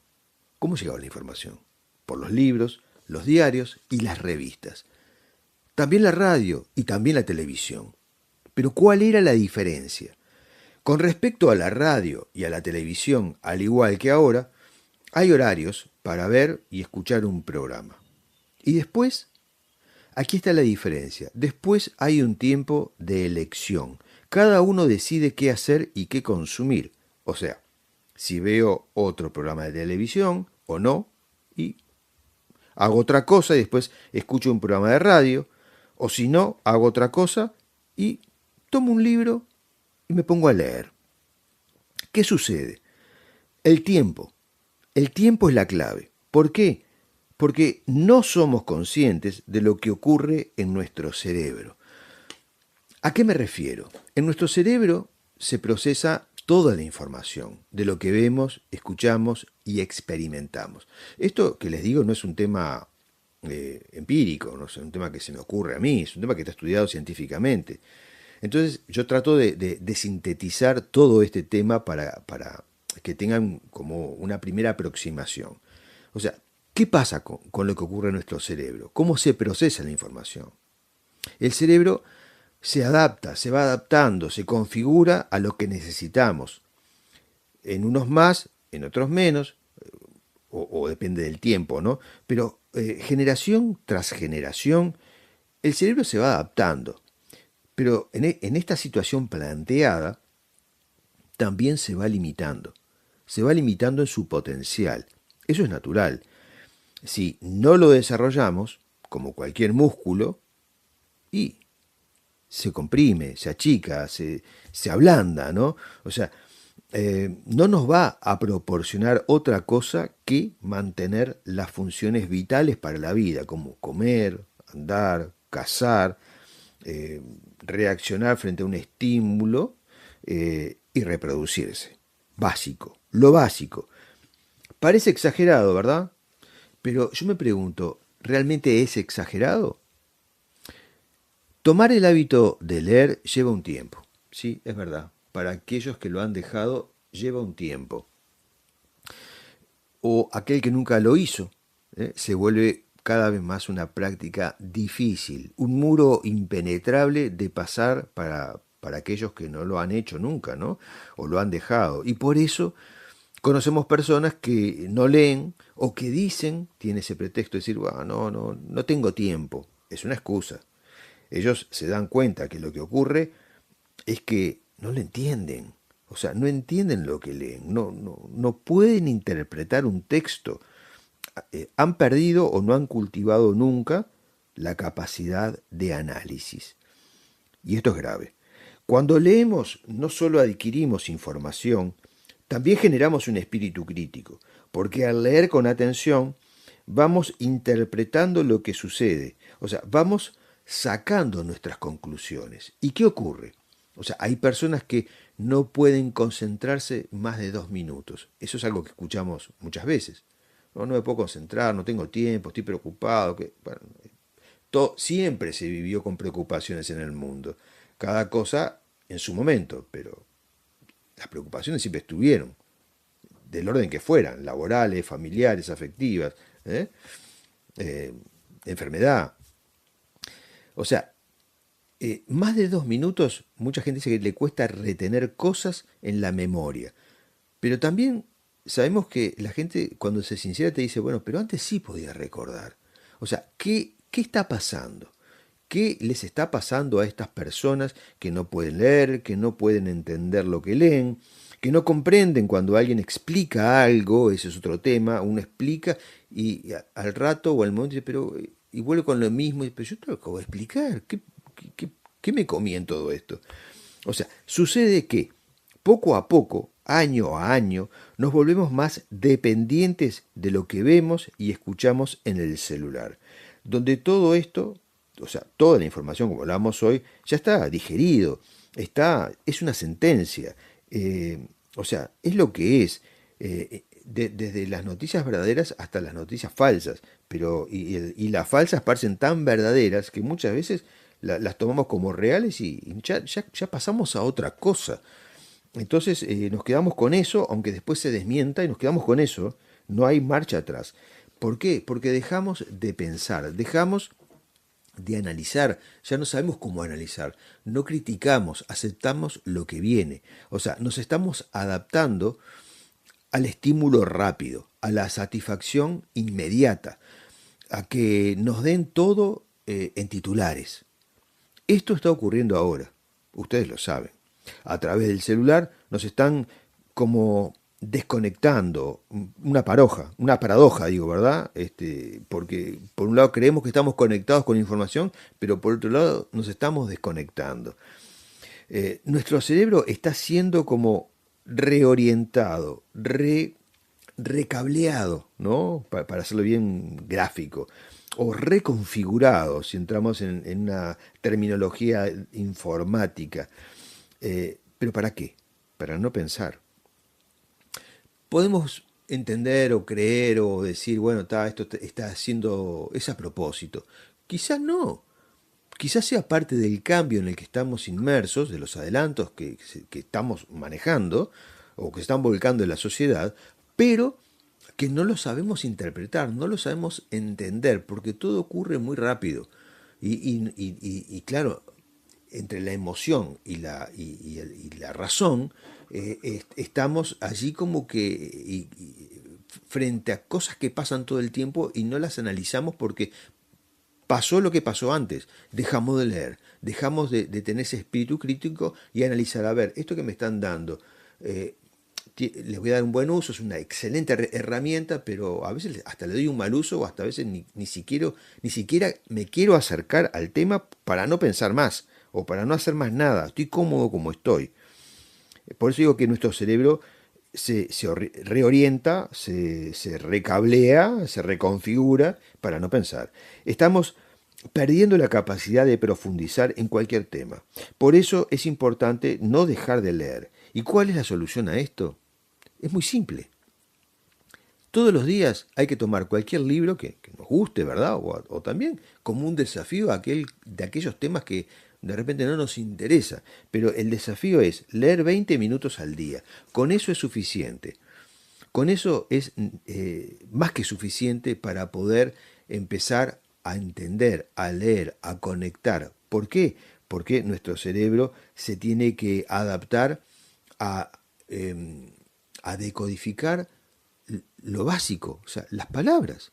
¿cómo llegaba la información? Por los libros, los diarios y las revistas. También la radio y también la televisión. Pero ¿cuál era la diferencia? Con respecto a la radio y a la televisión, al igual que ahora, hay horarios para ver y escuchar un programa. Y después, aquí está la diferencia. Después hay un tiempo de elección. Cada uno decide qué hacer y qué consumir. O sea, si veo otro programa de televisión o no, y hago otra cosa y después escucho un programa de radio, o si no, hago otra cosa y tomo un libro y me pongo a leer. ¿Qué sucede? El tiempo. El tiempo es la clave. ¿Por qué? Porque no somos conscientes de lo que ocurre en nuestro cerebro. ¿A qué me refiero? En nuestro cerebro se procesa toda la información de lo que vemos, escuchamos y experimentamos. Esto que les digo no es un tema empírico, no es un tema que se me ocurre a mí, es un tema que está estudiado científicamente. Entonces yo trato de sintetizar todo este tema para que tengan como una primera aproximación. O sea, ¿qué pasa con lo que ocurre en nuestro cerebro? ¿Cómo se procesa la información? El cerebro se adapta, se va adaptando, se configura a lo que necesitamos. En unos más, en otros menos, o depende del tiempo, ¿no? Pero generación tras generación, el cerebro se va adaptando. Pero en esta situación planteada, también se va limitando. Se va limitando en su potencial. Eso es natural. Si no lo desarrollamos, como cualquier músculo, y se comprime, se achica, se ablanda, ¿no? O sea, no nos va a proporcionar otra cosa que mantener las funciones vitales para la vida, como comer, andar, cazar, reaccionar frente a un estímulo y reproducirse. Básico, lo básico. Parece exagerado, ¿verdad? Pero yo me pregunto, ¿realmente es exagerado? Tomar el hábito de leer lleva un tiempo, sí, es verdad. Para aquellos que lo han dejado, lleva un tiempo. O aquel que nunca lo hizo, se vuelve cada vez más una práctica difícil, un muro impenetrable de pasar para aquellos que no lo han hecho nunca, ¿no? O lo han dejado. Y por eso conocemos personas que no leen o que dicen, tiene ese pretexto de decir, bueno, no tengo tiempo. Es una excusa. Ellos se dan cuenta que lo que ocurre es que no lo entienden. O sea, no entienden lo que leen. No pueden interpretar un texto. Han perdido o no han cultivado nunca la capacidad de análisis. Y esto es grave. Cuando leemos, no solo adquirimos información, también generamos un espíritu crítico, porque al leer con atención vamos interpretando lo que sucede, o sea, vamos sacando nuestras conclusiones. ¿Y qué ocurre? O sea, hay personas que no pueden concentrarse más de 2 minutos. Eso es algo que escuchamos muchas veces. No me puedo concentrar, no tengo tiempo, estoy preocupado. Bueno, siempre se vivió con preocupaciones en el mundo. Cada cosa en su momento, pero las preocupaciones siempre estuvieron, del orden que fueran, laborales, familiares, afectivas, enfermedad. O sea, más de 2 minutos, mucha gente dice que le cuesta retener cosas en la memoria. Pero también sabemos que la gente cuando se sincera te dice, bueno, pero antes sí podía recordar. O sea, ¿qué está pasando? ¿Qué les está pasando a estas personas que no pueden leer, que no pueden entender lo que leen, que no comprenden cuando alguien explica algo? Ese es otro tema. Uno explica y al rato o al momento dice, pero y vuelve con lo mismo, pero yo te lo acabo de explicar. ¿Qué me comí en todo esto? O sea, sucede que poco a poco, año a año, nos volvemos más dependientes de lo que vemos y escuchamos en el celular, donde todo esto, o sea, toda la información, como hablamos hoy, ya está digerido, es una sentencia, o sea, es lo que es, desde las noticias verdaderas hasta las noticias falsas, pero y las falsas parecen tan verdaderas que muchas veces las tomamos como reales y ya pasamos a otra cosa. Entonces nos quedamos con eso, aunque después se desmienta, y nos quedamos con eso, no hay marcha atrás. ¿Por qué? Porque dejamos de pensar, dejamos de analizar, ya no sabemos cómo analizar, no criticamos, aceptamos lo que viene. O sea, nos estamos adaptando al estímulo rápido, a la satisfacción inmediata, a que nos den todo en titulares. Esto está ocurriendo ahora, ustedes lo saben. A través del celular nos están como desconectando, una paradoja, digo, ¿verdad? Porque por un lado creemos que estamos conectados con información, pero por otro lado nos estamos desconectando. Nuestro cerebro está siendo como reorientado, recableado, ¿no? Para hacerlo bien gráfico, o reconfigurado, si entramos en una terminología informática. ¿Pero para qué? Para no pensar. Podemos entender o creer o decir, bueno, esto está haciendo, es a propósito. Quizás no. Quizás sea parte del cambio en el que estamos inmersos, de los adelantos que estamos manejando o que se están volcando en la sociedad, pero que no lo sabemos interpretar, no lo sabemos entender, porque todo ocurre muy rápido. Y claro, entre la emoción y la razón, estamos allí como que frente a cosas que pasan todo el tiempo y no las analizamos porque pasó lo que pasó antes. Dejamos de leer, dejamos de tener ese espíritu crítico y analizar, a ver, esto que me están dando, les voy a dar un buen uso, es una excelente herramienta, pero a veces hasta le doy un mal uso o hasta a veces ni siquiera me quiero acercar al tema para no pensar más o para no hacer más nada. Estoy cómodo como estoy. Por eso digo que nuestro cerebro se reorienta, se recablea, se reconfigura para no pensar. Estamos perdiendo la capacidad de profundizar en cualquier tema. Por eso es importante no dejar de leer. ¿Y cuál es la solución a esto? Es muy simple. Todos los días hay que tomar cualquier libro que nos guste, ¿verdad? O también como un desafío de aquellos temas que de repente no nos interesa. Pero el desafío es leer 20 minutos al día. Con eso es suficiente. Con eso es más que suficiente para poder empezar a entender, a leer, a conectar. ¿Por qué? Porque nuestro cerebro se tiene que adaptar a decodificar lo básico, o sea, las palabras.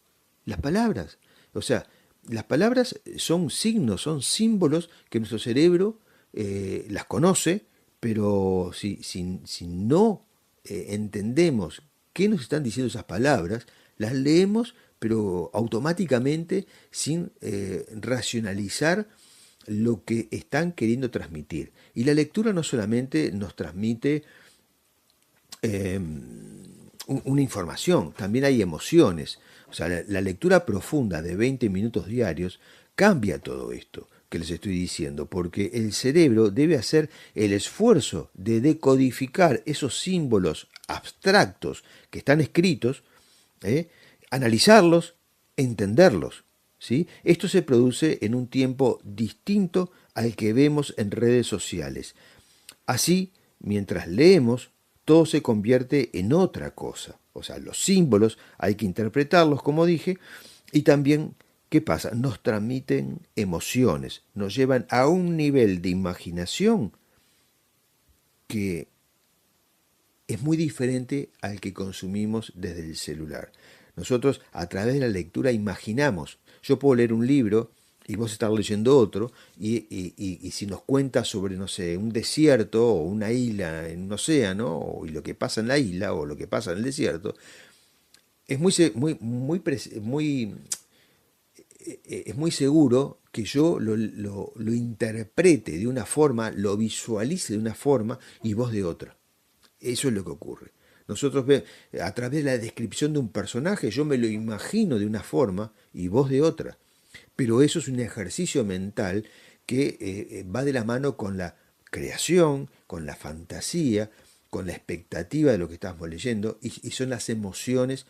O sea, las palabras son signos, son símbolos que nuestro cerebro las conoce, pero si no entendemos qué nos están diciendo esas palabras, las leemos, pero automáticamente sin racionalizar lo que están queriendo transmitir. Y la lectura no solamente nos transmite una información, también hay emociones. O sea, la lectura profunda de 20 minutos diarios cambia todo esto. que les estoy diciendo, porque el cerebro debe hacer el esfuerzo de decodificar esos símbolos abstractos que están escritos, analizarlos, entenderlos. ¿Sí? Esto se produce en un tiempo distinto al que vemos en redes sociales. Así, mientras leemos, todo se convierte en otra cosa. O sea, los símbolos hay que interpretarlos, como dije, y también, ¿qué pasa? Nos transmiten emociones, nos llevan a un nivel de imaginación que es muy diferente al que consumimos desde el celular. Nosotros, a través de la lectura, imaginamos. Yo puedo leer un libro y vos estar leyendo otro, y si nos cuenta sobre, no sé, un desierto o una isla en un océano, y lo que pasa en la isla o lo que pasa en el desierto, es muy seguro que yo lo interprete de una forma, lo visualice de una forma y vos de otra. Eso es lo que ocurre. Nosotros a través de la descripción de un personaje, yo me lo imagino de una forma y vos de otra. Pero eso es un ejercicio mental que va de la mano con la creación, con la fantasía, con la expectativa de lo que estamos leyendo, y son las emociones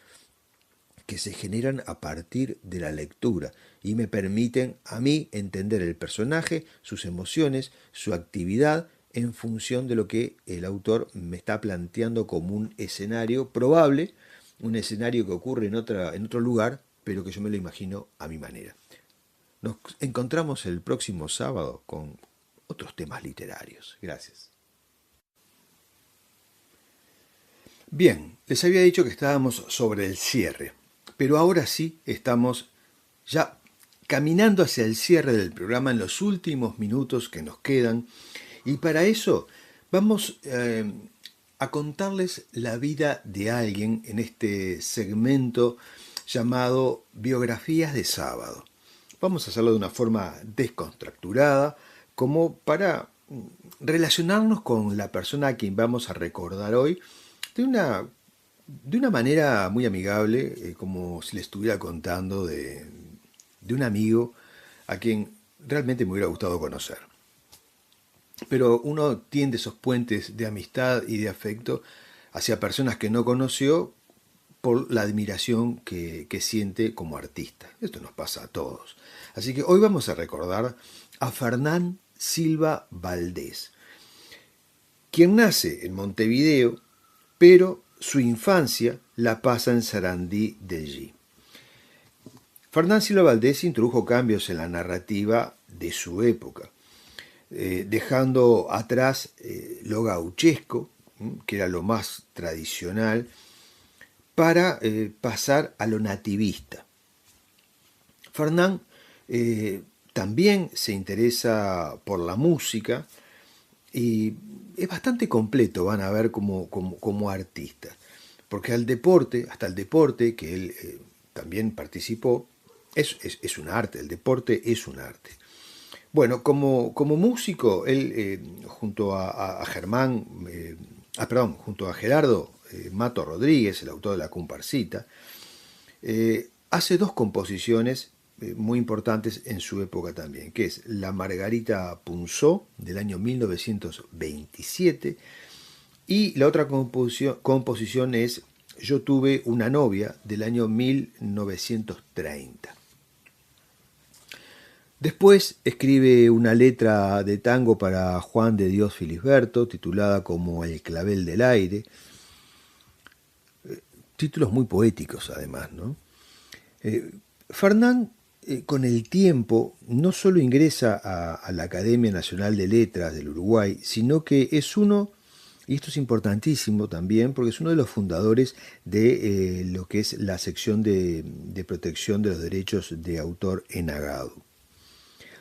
que se generan a partir de la lectura y me permiten a mí entender el personaje, sus emociones, su actividad, en función de lo que el autor me está planteando como un escenario probable, un escenario que ocurre en otro lugar, pero que yo me lo imagino a mi manera. Nos encontramos el próximo sábado con otros temas literarios. Gracias. Bien, les había dicho que estábamos sobre el cierre, pero ahora sí estamos ya caminando hacia el cierre del programa en los últimos minutos que nos quedan. Y para eso vamos a contarles la vida de alguien en este segmento llamado Biografías de Sábado. Vamos a hacerlo de una forma descontracturada, como para relacionarnos con la persona a quien vamos a recordar hoy de una manera muy amigable, como si le estuviera contando de un amigo a quien realmente me hubiera gustado conocer. Pero uno tiende esos puentes de amistad y de afecto hacia personas que no conoció por la admiración que siente como artista. Esto nos pasa a todos. Así que hoy vamos a recordar a Fernán Silva Valdés, quien nace en Montevideo, pero su infancia la pasa en Sarandí de allí. Fernán Silva Valdés introdujo cambios en la narrativa de su época, dejando atrás lo gauchesco, que era lo más tradicional, para pasar a lo nativista. Fernán también se interesa por la música y es bastante completo, van a ver, como artista, porque hasta el deporte que él también participó, es un arte, el deporte es un arte. Bueno, como músico, él junto a Gerardo Mato Rodríguez, el autor de La Comparsita, hace dos composiciones muy importantes en su época también, que es La Margarita Punzó, del año 1927, y la otra composición es Yo tuve una novia, del año 1930. Después escribe una letra de tango para Juan de Dios Filisberto, titulada como El clavel del aire. Títulos muy poéticos, además, ¿no? Fernán, con el tiempo, no solo ingresa a la Academia Nacional de Letras del Uruguay, sino que es uno, y esto es importantísimo también, porque es uno de los fundadores de lo que es la sección de protección de los derechos de autor en Agado.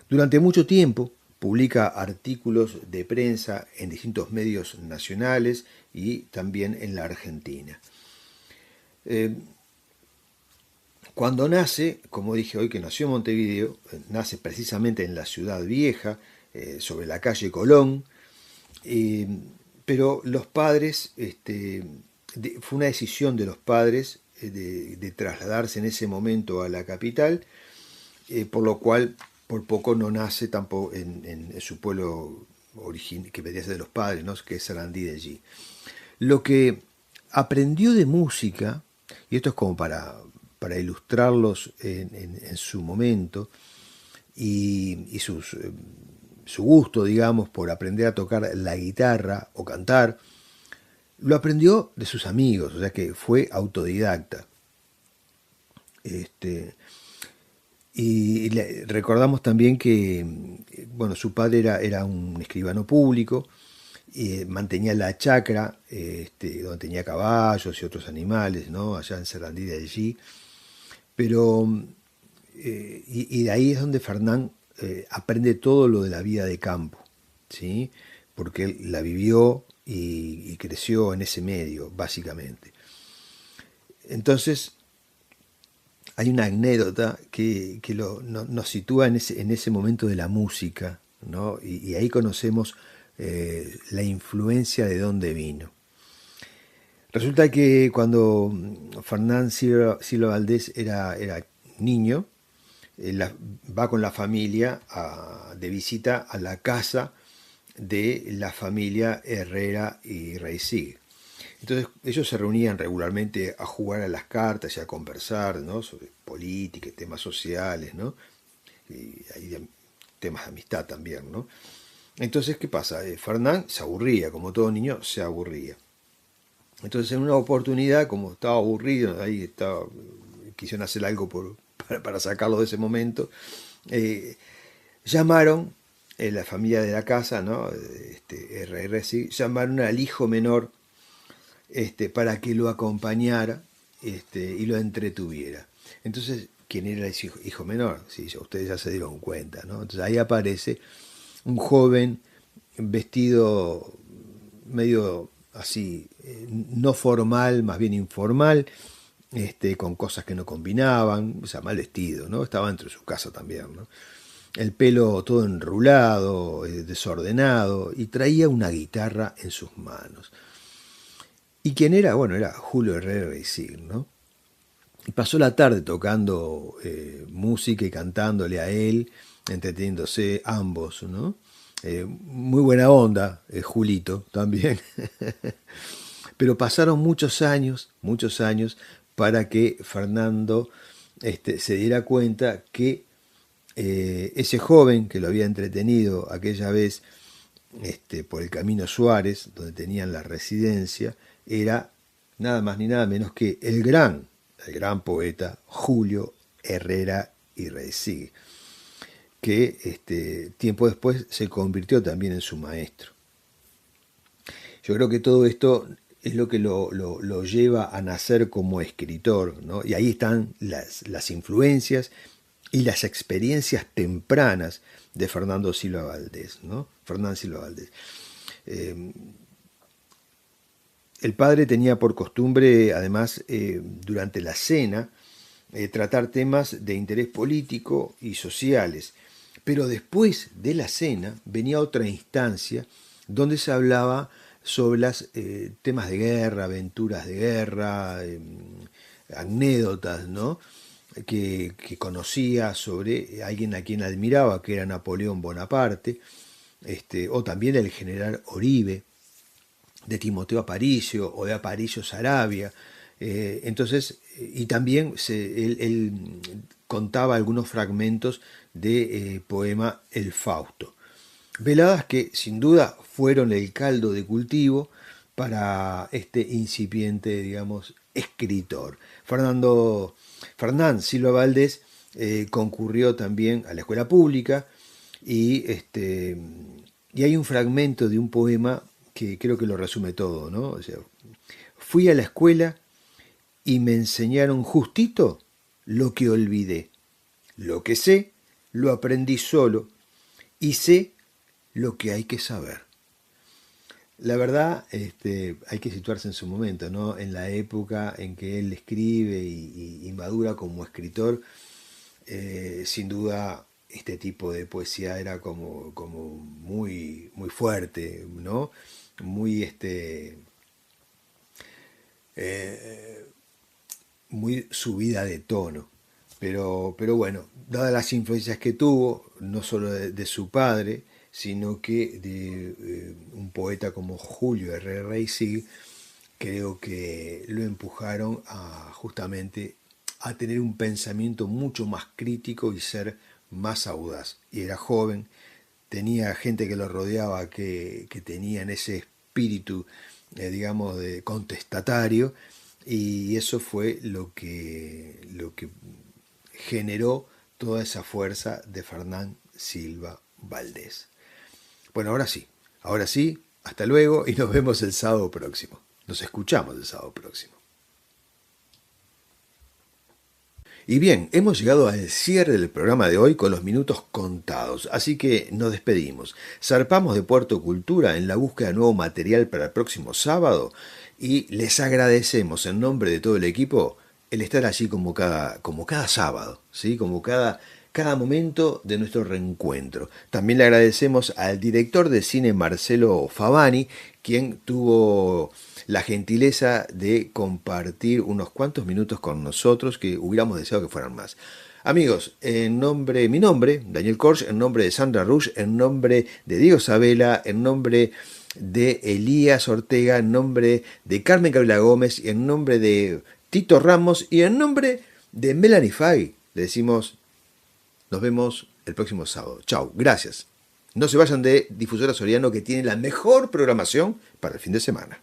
Durante mucho tiempo publica artículos de prensa en distintos medios nacionales y también en la Argentina. Cuando nace, como dije hoy que nació en Montevideo, nace precisamente en la Ciudad Vieja, sobre la calle Colón, pero los padres, fue una decisión de los padres de trasladarse en ese momento a la capital, por lo cual por poco no nace tampoco en su pueblo que vendría a ser de los padres, ¿no? Que es Sarandí de allí. Lo que aprendió de música, y esto es como para ilustrarlos en su momento, y su gusto, digamos, por aprender a tocar la guitarra o cantar, lo aprendió de sus amigos, o sea que fue autodidacta. Y recordamos también que, bueno, su padre era un escribano público, mantenía la chacra, donde tenía caballos y otros animales, ¿no? Allá en Sarandí de allí. Pero, y de ahí es donde Fernán aprende todo lo de la vida de campo, ¿sí? Porque él la vivió y creció en ese medio, básicamente. Entonces, hay una anécdota que nos sitúa en ese momento de la música, ¿no? Y ahí conocemos la influencia de dónde vino. Resulta que cuando Fernán Silva Valdés era niño, va con la familia de visita a la casa de la familia Herrera y Reisig. Entonces ellos se reunían regularmente a jugar a las cartas y a conversar, ¿no? Sobre política, temas sociales, ¿no? Y hay temas de amistad también, ¿no? Entonces, ¿qué pasa? Fernán se aburría, como todo niño se aburría. Entonces, en una oportunidad, como estaba aburrido, quisieron hacer algo para sacarlo de ese momento, llamaron, la familia de la casa, ¿no? RRC, llamaron al hijo menor para que lo acompañara y lo entretuviera. Entonces, ¿quién era el hijo menor? Sí, ustedes ya se dieron cuenta, ¿no? Entonces ahí aparece un joven vestido medio así, no formal, más bien informal, con cosas que no combinaban, o sea, mal vestido, ¿no? Estaba dentro de su casa también, ¿no? El pelo todo enrulado, desordenado, y traía una guitarra en sus manos. ¿Y quién era? Bueno, era Julio Herrera Reisig, ¿no? Y pasó la tarde tocando música y cantándole a él, entreteniéndose ambos, ¿no? Muy buena onda, Julito también. Pero pasaron muchos años, para que Fernando se diera cuenta que ese joven que lo había entretenido aquella vez por el Camino Suárez, donde tenían la residencia, era nada más ni nada menos que el gran poeta Julio Herrera y Reisig, que tiempo después se convirtió también en su maestro. Yo creo que todo esto es lo que lo lleva a nacer como escritor, ¿no? Y ahí están las influencias y las experiencias tempranas de Fernando Silva Valdés, ¿no? Fernán Silva Valdés. El padre tenía por costumbre, además, durante la cena, tratar temas de interés político y sociales. Pero después de la cena venía otra instancia donde se hablaba sobre los temas de guerra, aventuras de guerra, anécdotas, ¿no? Que conocía sobre alguien a quien admiraba, que era Napoleón Bonaparte, o también el general Oribe, de Timoteo Aparicio o de Aparicio Saravia. Entonces, y también él contaba algunos fragmentos de poema El Fausto. Veladas que sin duda fueron el caldo de cultivo para este incipiente, digamos, escritor. Fernán Silva Valdés concurrió también a la escuela pública y hay un fragmento de un poema que creo que lo resume todo, ¿no? O sea, fui a la escuela y me enseñaron justito lo que olvidé. Lo que sé, lo aprendí solo y sé lo que hay que saber. La verdad, hay que situarse en su momento, ¿no? En la época en que él escribe y madura como escritor, sin duda este tipo de poesía era como muy, muy fuerte, ¿no? Muy, muy subida de tono. pero bueno, dadas las influencias que tuvo, no solo de su padre, sino que de un poeta como Julio R. Reisig, creo que lo empujaron a justamente a tener un pensamiento mucho más crítico y ser más audaz. Y era joven, tenía gente que lo rodeaba que tenían ese espíritu, digamos, de contestatario, y eso fue lo que generó toda esa fuerza de Fernán Silva Valdés. Bueno, ahora sí, hasta luego y nos vemos el sábado próximo. Nos escuchamos el sábado próximo. Y bien, hemos llegado al cierre del programa de hoy con los minutos contados, así que nos despedimos. Zarpamos de Puerto Cultura en la búsqueda de nuevo material para el próximo sábado y les agradecemos en nombre de todo el equipo el estar allí como cada sábado, ¿sí? Como cada momento de nuestro reencuentro. También le agradecemos al director de cine Marcelo Favani, quien tuvo la gentileza de compartir unos cuantos minutos con nosotros que hubiéramos deseado que fueran más. Amigos, mi nombre, Daniel Korsch, en nombre de Sandra Rush, en nombre de Diego Sabela, en nombre de Elías Ortega, en nombre de Carmen Cabrera Gómez, y en nombre de Tito Ramos y en nombre de Melanie Fay, le decimos, nos vemos el próximo sábado. Chau, gracias. No se vayan de Difusora Soriano, que tiene la mejor programación para el fin de semana.